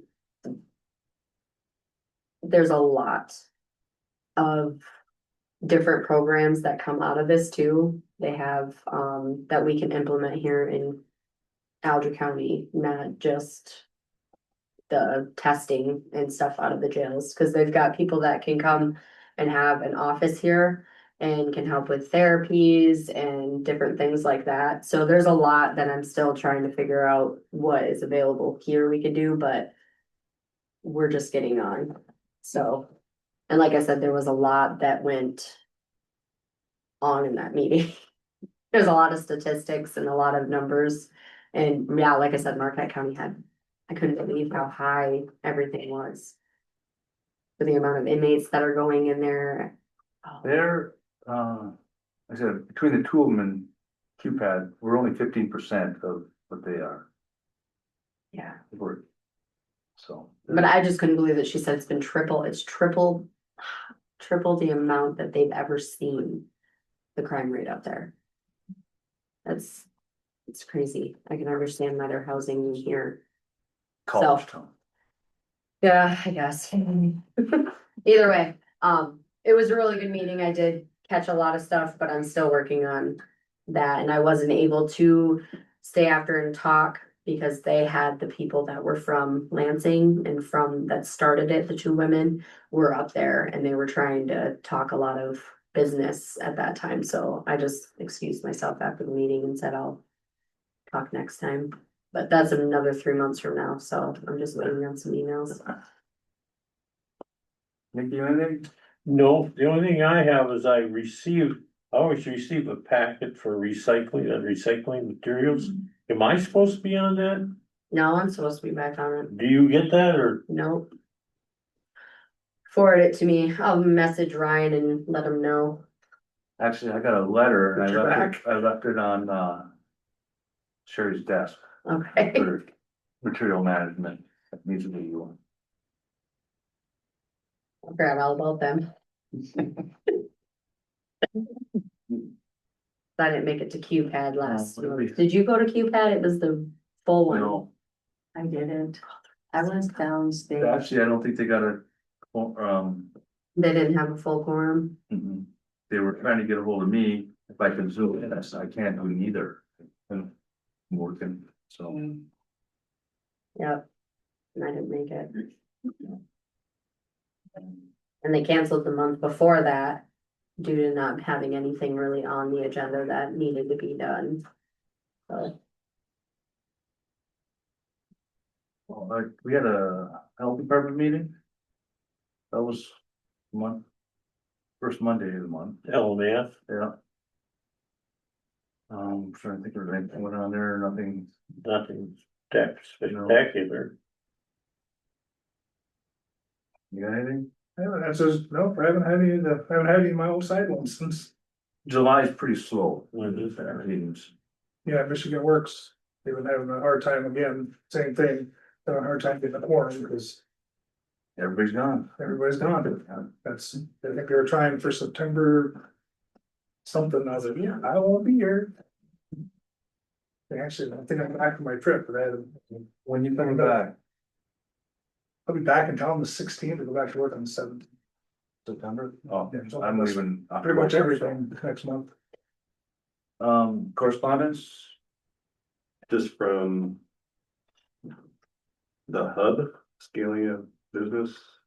there's a lot of different programs that come out of this too. They have, that we can implement here in Alger County, not just the testing and stuff out of the jails, because they've got people that can come and have an office here and can help with therapies and different things like that. So there's a lot that I'm still trying to figure out what is available here we could do, but we're just getting on. So, and like I said, there was a lot that went on in that meeting. There's a lot of statistics and a lot of numbers. And yeah, like I said, Marquette County I couldn't believe how high everything was. For the amount of inmates that are going in there. Oh, They're, I said, between the two of them and QPAD, we're only 15% of what they are. yeah, So. but I just couldn't believe that she said it's triple the amount that they've ever seen. The crime rate out there. It's crazy. I can understand why they're housing me here. College town. Yeah, I guess. Either way, it was a really good meeting. I did catch a lot of stuff, but I'm still working on that, and I wasn't able to stay after and talk because they had the people that were from Lansing and that started it, the two women were up there and they were trying to talk a lot of business at that time. So I just excused myself after the meeting and said I'll talk next time. But that's another 3 months from now, so I'm just waiting on some emails. Nick, you anything? No, the only thing I have is I always receive a packet for recycling and recycling materials. Am I supposed to be on that? No, I'm supposed to be back on it. Do you get that or? Nope. Forward it to me. I'll message Ryan and let him know. Actually, I got a letter and Put your I left it on, Sherry's desk Okay. for material management. That needs to be you. I forgot all about them. I didn't make it to QPAD last. Oh, really? Did you go to QPAD? It was the full one. No, I didn't. I was downstairs. actually, I don't think they got They didn't have a full quorum. they were trying to get a hold of me if I could zoom in. I said, I can't do neither. And I'm working, so. Yep. And I didn't make it. And they canceled the month before that due to not having anything really on the agenda that needed to be done. So, Well, we had a health department meeting. That was first Monday of the month, LMF, yeah. Trying to think of anything went on there, nothing. nothing spectacular. You got anything? Nope, I haven't had any of my own side ones since, July's pretty slow. When is that? Meetings. yeah, Michigan Works. They've been having a hard time again, same thing, having a hard time getting a quorum because Everybody's gone. everybody's gone. That's, I think they were trying for September. Something, I was like, yeah, I won't be here. Actually, I think I'm back from my trip, but I had. When you coming back? I'll be back in town the 16th to go back to work on the 17th. September? Oh, Yeah, so I'm that's leaving. Pretty much everything next month. Correspondence? Just from the hub, scaling of business,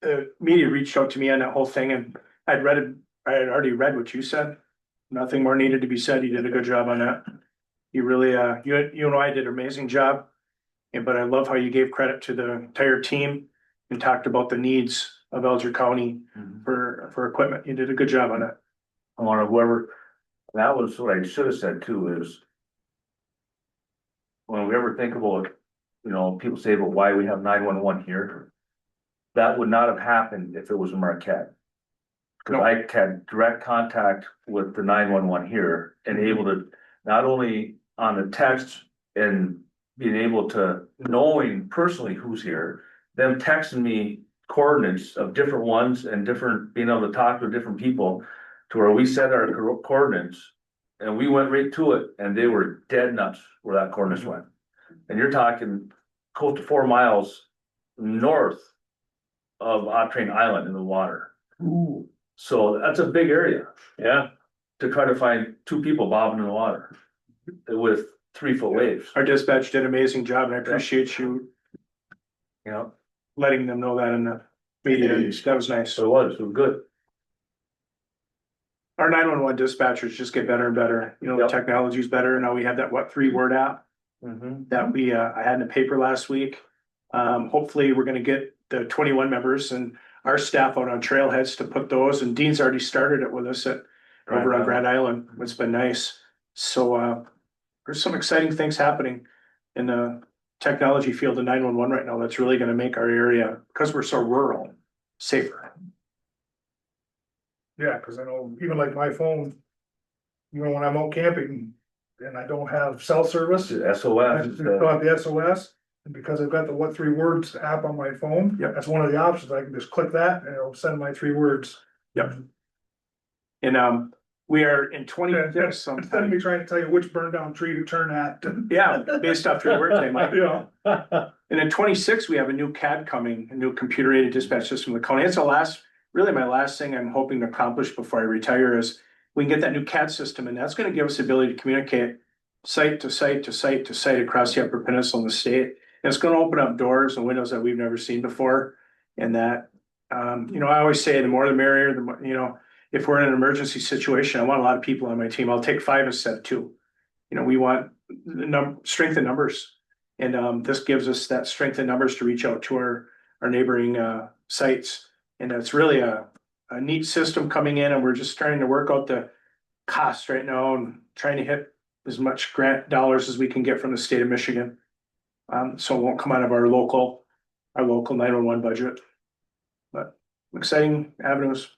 the media reached out to me on that whole thing and I'd read it, I had already read what you said. Nothing more needed to be said. You did a good job on that. You really, you and I did an amazing job. And, but I love how you gave credit to the entire team and talked about the needs of Alger County for equipment. You did a good job on it. I wonder whoever, that was what I should have said too, is when we ever think about, you know, people say, but why we have 911 here? That would not have happened if it was in Marquette. Cause No. I had direct contact with the 911 here and able to, not only on the text and being able to knowing personally who's here, them texting me coordinates of different ones and different, being able to talk to different people to where we set our coordinates and we went right to it and they were dead nuts where that coordinates went. And you're talking close to 4 miles north of Autrain Island in the water. Ooh, So that's a big area yeah, to try to find 2 people bobbing in the water with 3-foot waves, Our dispatch did an amazing job and I appreciate you you know? letting them know that in the media. That was nice. So it was good. Our 911 dispatchers just get better and better. You know, the Yep. technology's better. Now we have that, 3-word app that I had in the paper last week. Hopefully we're gonna get the 21 members and our staff out on trailheads to put those, and Dean's already started it with us over on Grand Island. It's been nice. So, there's some exciting things happening in the technology field of 911 right now that's really gonna make our area, because we're so rural, safer. Yeah, cause I know even like my phone, even when I'm out camping and I don't have cell service, I SOS. still have the SOS. And because I've got the what 3 words app on my phone, Yep. that's one of the options. I can just click that and it'll send my 3 words. Yep. And, we are in 26 Instead of sometime. me trying to tell you which burned down tree to turn at. Yeah, based off your work day, Mike. Yeah. And in 26, we have a new CAD coming, a new computer aided dispatch system in the county. It's really my last thing I'm hoping to accomplish before I retire is we can get that new CAD system, and that's gonna give us the ability to communicate site to site to site to site across the Upper Peninsula and the state. And it's gonna open up doors and windows that we've never seen before. And that, you know, I always say the more the merrier, the more, you know, if we're in an emergency situation, I want a lot of people on my team. I'll take 5 instead of 2. You know, we want strength in numbers. And this gives us that strength in numbers to reach out to our neighboring sites. And it's really a neat system coming in, and we're just trying to work out the costs right now and trying to hit as much grant dollars as we can get from the state of Michigan. So it won't come out of our local 911 budget. But exciting avenues.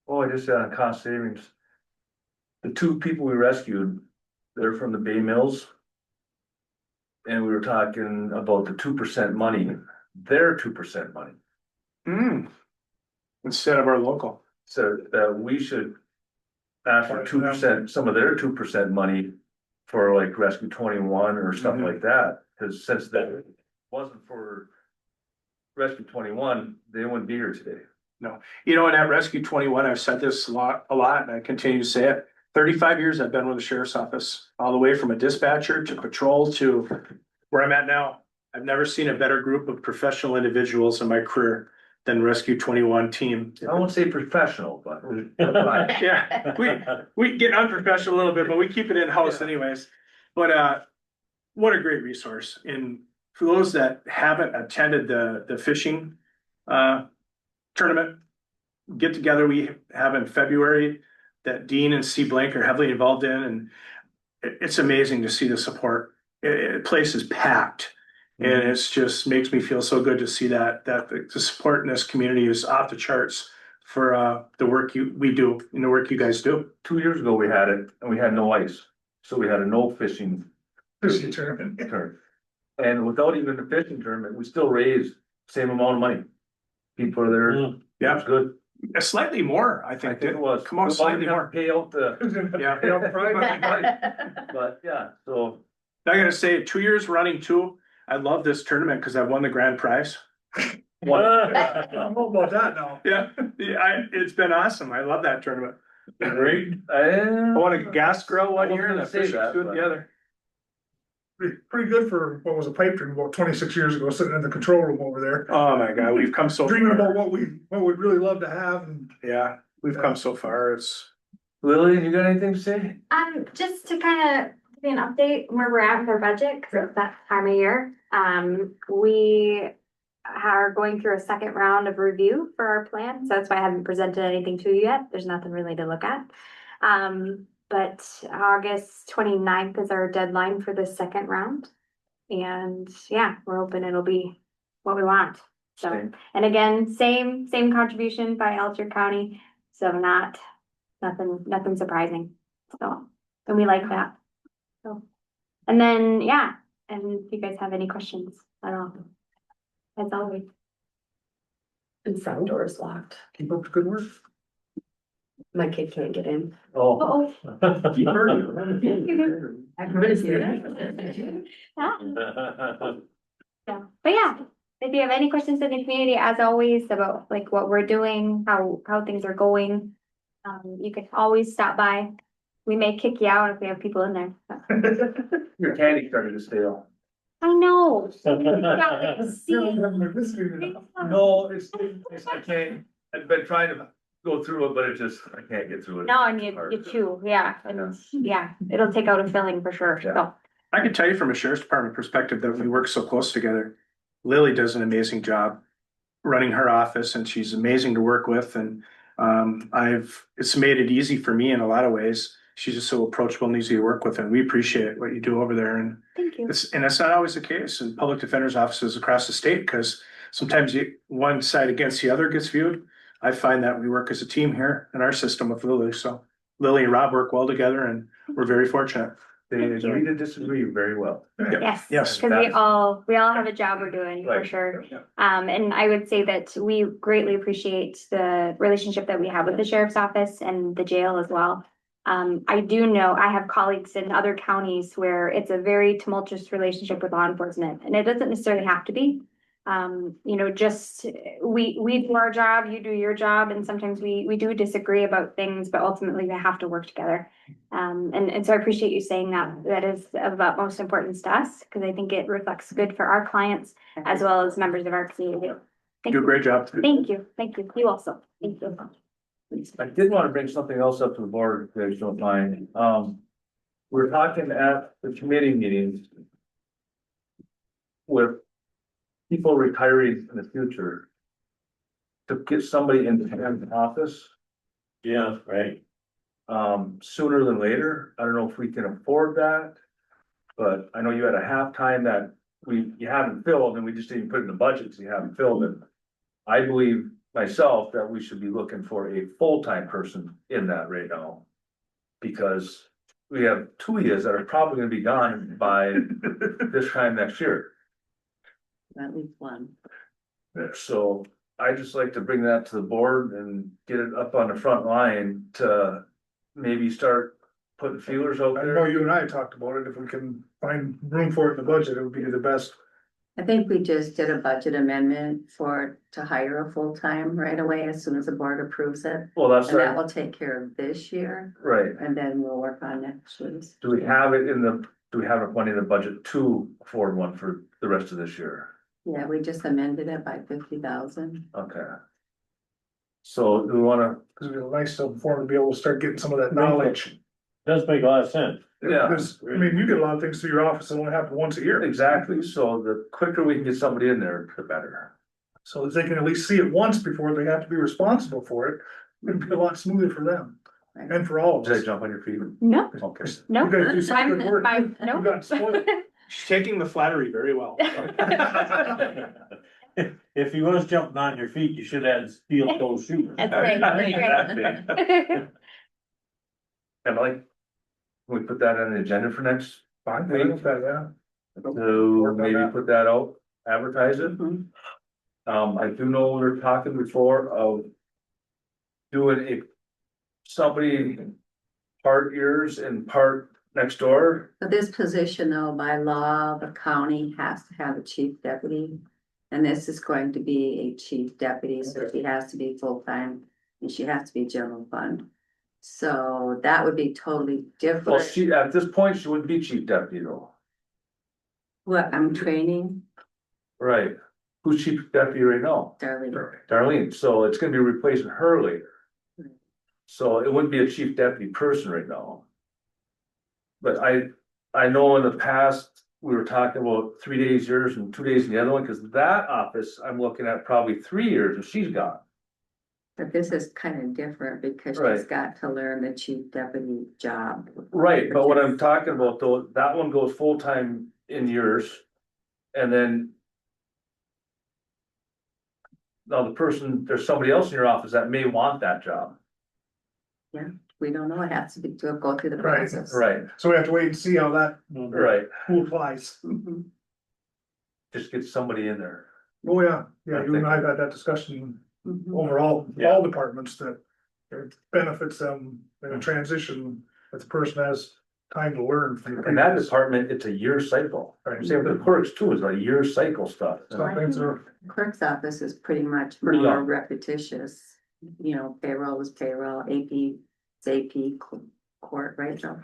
Oh, I just on cost savings. The 2 people we rescued, they're from the Bay Mills. And we were talking about the 2% money, their 2% money. Instead of our local. So that we should ask for 2%, some of their 2% money for like Rescue 21 or stuff like that. Cause since that wasn't for Rescue 21, they wouldn't be here today. No, you know, in that Rescue 21, I've said this a lot, and I continue to say it. 35 years I've been with the sheriff's office, all the way from a dispatcher to patrol to where I'm at now. I've never seen a better group of professional individuals in my career than Rescue 21 team. I won't say professional, but. Yeah, we get unprofessional a little bit, but we keep it in-house anyways. But what a great resource. And for those that haven't attended the fishing tournament get together we have in February that Dean and C. Blank are heavily involved in, and it's amazing to see the support. Place is packed, and it's just makes me feel so good to see that the support in this community is off the charts for the work we do and the work you guys do. 2 years ago, we had it and we had no ice, so we had a no fishing Tournament. tournament. And without even the fishing tournament, we still raised same amount of money. People are there, it Yeah, was good. slightly more, I I think. think it was. Come on, We slightly didn't more. have to Pay out the, Yeah. pay out the prize money, but yeah, so. I gotta say, 2 years running too, I love this tournament because I won the grand prize. I don't know about that now. Yeah, it's been awesome. I love that tournament. Great. I won a gas grill one I year and a wasn't gonna say fishing that, suit but- the other. pretty good for what was a pipe dream about 26 years ago, sitting in the control room over there. Oh my God, we've come so Dreaming far. about what we'd really love to have and. Yeah, we've come so far. It's, Lily, you got anything to say? Just to kind of give you an update where we're at with our budget, because it's that time of year. We are going through a second round of review for our plan, so that's why I haven't presented anything to you yet. There's nothing really to look at. But August 29th is our deadline for the second round. And yeah, we're hoping it'll be what we want. So, Same. and again, same contribution by Alger County, so nothing surprising. So, and we like that. So, and then, yeah, and if you guys have any questions at all, as always. And front door is locked. Keep up the good work. My kid can't get in. Oh. Uh-oh. You heard I'm gonna see that. Yeah, but yeah, if you have any questions in the community, as always, about like what we're doing, how things are going, you can always stop by. We may kick you out if we have people in there. Your candy started to stale. I know. No, it's, I can't, I've been trying to go through it, but it just, I can't get through it. No, and you chew, yeah, and yeah, it'll take out a filling for sure, so. I can tell you from a sheriff's department perspective that we work so close together. Lily does an amazing job running her office and she's amazing to work with and it's made it easy for me in a lot of ways. She's just so approachable and easy to work with and we appreciate what you do over there and Thank you. it's not always the case in public defender's offices across the state because sometimes one side against the other gets viewed. I find that we work as a team here in our system with Lily, so Lily and Rob work well together and we're very fortunate. They agree to disagree very well. Yes, Yes. because we all have a job we're doing for Right. sure. And I would say that we greatly appreciate the relationship that we have with the sheriff's office and the jail as well. I do know, I have colleagues in other counties where it's a very tumultuous relationship with law enforcement, and it doesn't necessarily have to be. Just, we do our job, you do your job, and sometimes we do disagree about things, but ultimately we have to work together. And so I appreciate you saying that is of utmost importance to us, because I think it reflects good for our clients as well as members of our community. Thank Do a you. great job. Thank you, you also, thank you. I did want to bring something else up to the board, if you guys don't mind. We're talking at the committee meetings with people retiring in the future to get somebody in the office, Yeah, right. sooner than later. I don't know if we can afford that. But I know you had a halftime that you haven't filled and we just didn't put in the budget, so you haven't filled it. I believe myself that we should be looking for a full-time person in that right now. Because we have 2 years that are probably gonna be gone by this time next year. At least one. So I just like to bring that to the board and get it up on the front line to maybe start putting feelers out I know there. you and I talked about it. If we can find room for it in the budget, it would be the best. I think we just did a budget amendment to hire a full-time right away as soon as the board approves it. Well, that's And that right, will take care of this year, right. and then we'll work on next year's. Do we have money in the budget to afford one for the rest of this year? Yeah, we just amended it by 50,000. Okay. So do we wanna, Cause it'd be nice for them to be able to start getting some of that knowledge. Does make a lot of sense. Yeah. Because, I mean, you get a lot of things through your office that only happen once a year. exactly, so the quicker we can get somebody in there, the better. So if they can at least see it once before they have to be responsible for it, it'd be a lot smoother for them and for all of Did I us. jump on your feet? No, Okay. no, You guys do such good work. no. You got spoiled. She's taking the flattery very well. If he was jumping on your feet, you should have steel toe shoes. That's right, that's right. And like, can we put that on the agenda for next Fine, week? yeah. To Work on maybe that. put that out, advertise it. I do know we were talking before of doing somebody part ears and part next door. But this position though, by law, the county has to have a chief deputy. And this is going to be a chief deputy, so she has to be full-time and she has to be general fund. So that would be totally Well, different. at this point, she wouldn't be chief deputy though. What, I'm training, Right. Who's chief deputy right now? Darlene. Darlene, so it's gonna be replacing her later. So it wouldn't be a chief deputy person right now. But I know in the past, we were talking about 3 days yours and 2 days in the other one, cause that office, I'm looking at probably 3 years and she's gone. But this is kind of different because she's Right. got to learn the chief deputy job. Right, but what I'm talking about though, that one goes full-time in yours. And then. Now the person, there's somebody else in your office that may want that job. We don't know, it has to be, to go through the Right, process. Right, So we have to wait and see how that, right, who applies. Mhm. just get somebody in there. Oh, yeah, you and I have had that discussion Mhm. overall, Yeah. all departments that it benefits them in a transition, if the person has time to learn from the In that previous. department, it's a year cycle. Right. Same with the clerks too, it's a year cycle stuff. Some things are, Clerk's office is pretty much Pretty more long. repetitious, you know, payroll is payroll, AP, is AP, court, right, Joe?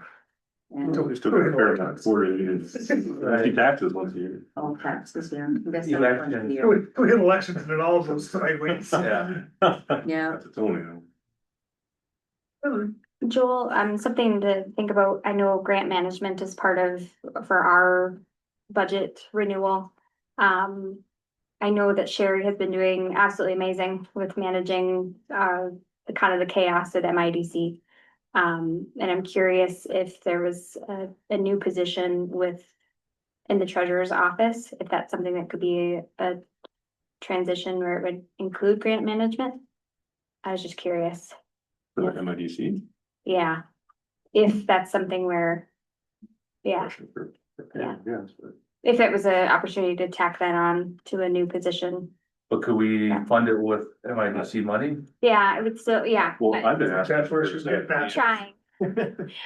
And We still got a fair amount of quarterly and see taxes once a year. all taxes, yeah. I guess that's Election. once a year. we hit elections and it all goes sideways. Yeah, Yeah, That's its own, Joel, something to think about, I know grant management is part of, for our budget renewal. I know that Sherry has been doing absolutely amazing with managing, the kind of the chaos at MIDC. And I'm curious if there was a new position in the treasurer's office, if that's something that could be a transition where it would include grant management. I was just curious. for the MIDC. Yeah, if that's something where, yeah, Question for- Yeah. Yes, but if it was an opportunity to tack that on to a new position. but could we fund it with MIDC money? Yeah, it would still, yeah. Well, I've been asking. That's where she's getting I'm at. trying,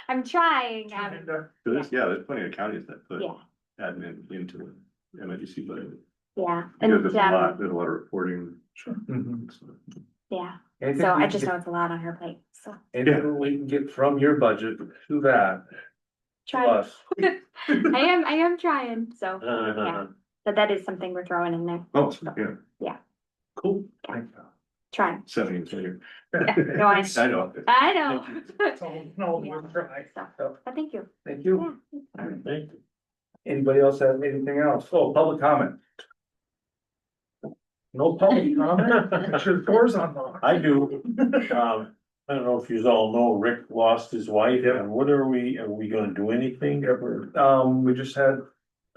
I'm trying, And, So there's, yeah, there's plenty of counties that put yeah, admin into the MIDC budget. yeah, Because and, there's a lot of reporting. Mhm. yeah, Anything so we I can just get- know it's a lot on her plate, so. Anything we can get from your budget to that, Try, plus. I am trying, so, Uh, but that is something we're throwing in there, Oh, yeah, Cool. trying, seventy and ten. yeah, no, I know. I know. So, no, we'll try. So, but thank you, Thank you. yeah. thank you. Anybody else have anything else? Oh, public comment. No public comment? Make sure the door's unlocked. I do, I don't know if you all know, Rick lost his wife, and what are we gonna do anything ever? We just had,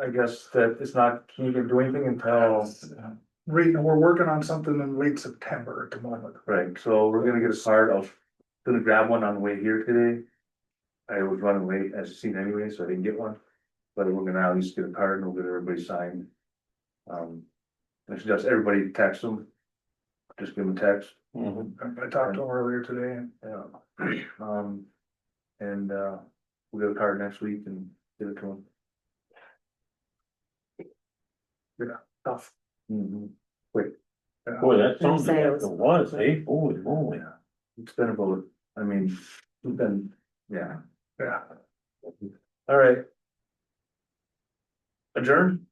I guess that it's not, can you do anything until, We're working on something in late September at the moment. right, so we're gonna get a card. I was gonna grab one on the way here today. I was running late as seen anyway, so I didn't get one, but we're gonna at least get a card and we'll get everybody signed. I suggest everybody text them. Just give them a text. Mhm. I talked to him earlier today and Yeah. And, we'll get a card next week and give it to them. tough. Quick. Yeah. Boy, that sounds like Say it it was- was, eh, holy moly. Yeah, it's been about, I mean, it's been, yeah, Yeah. all right. Adjourn?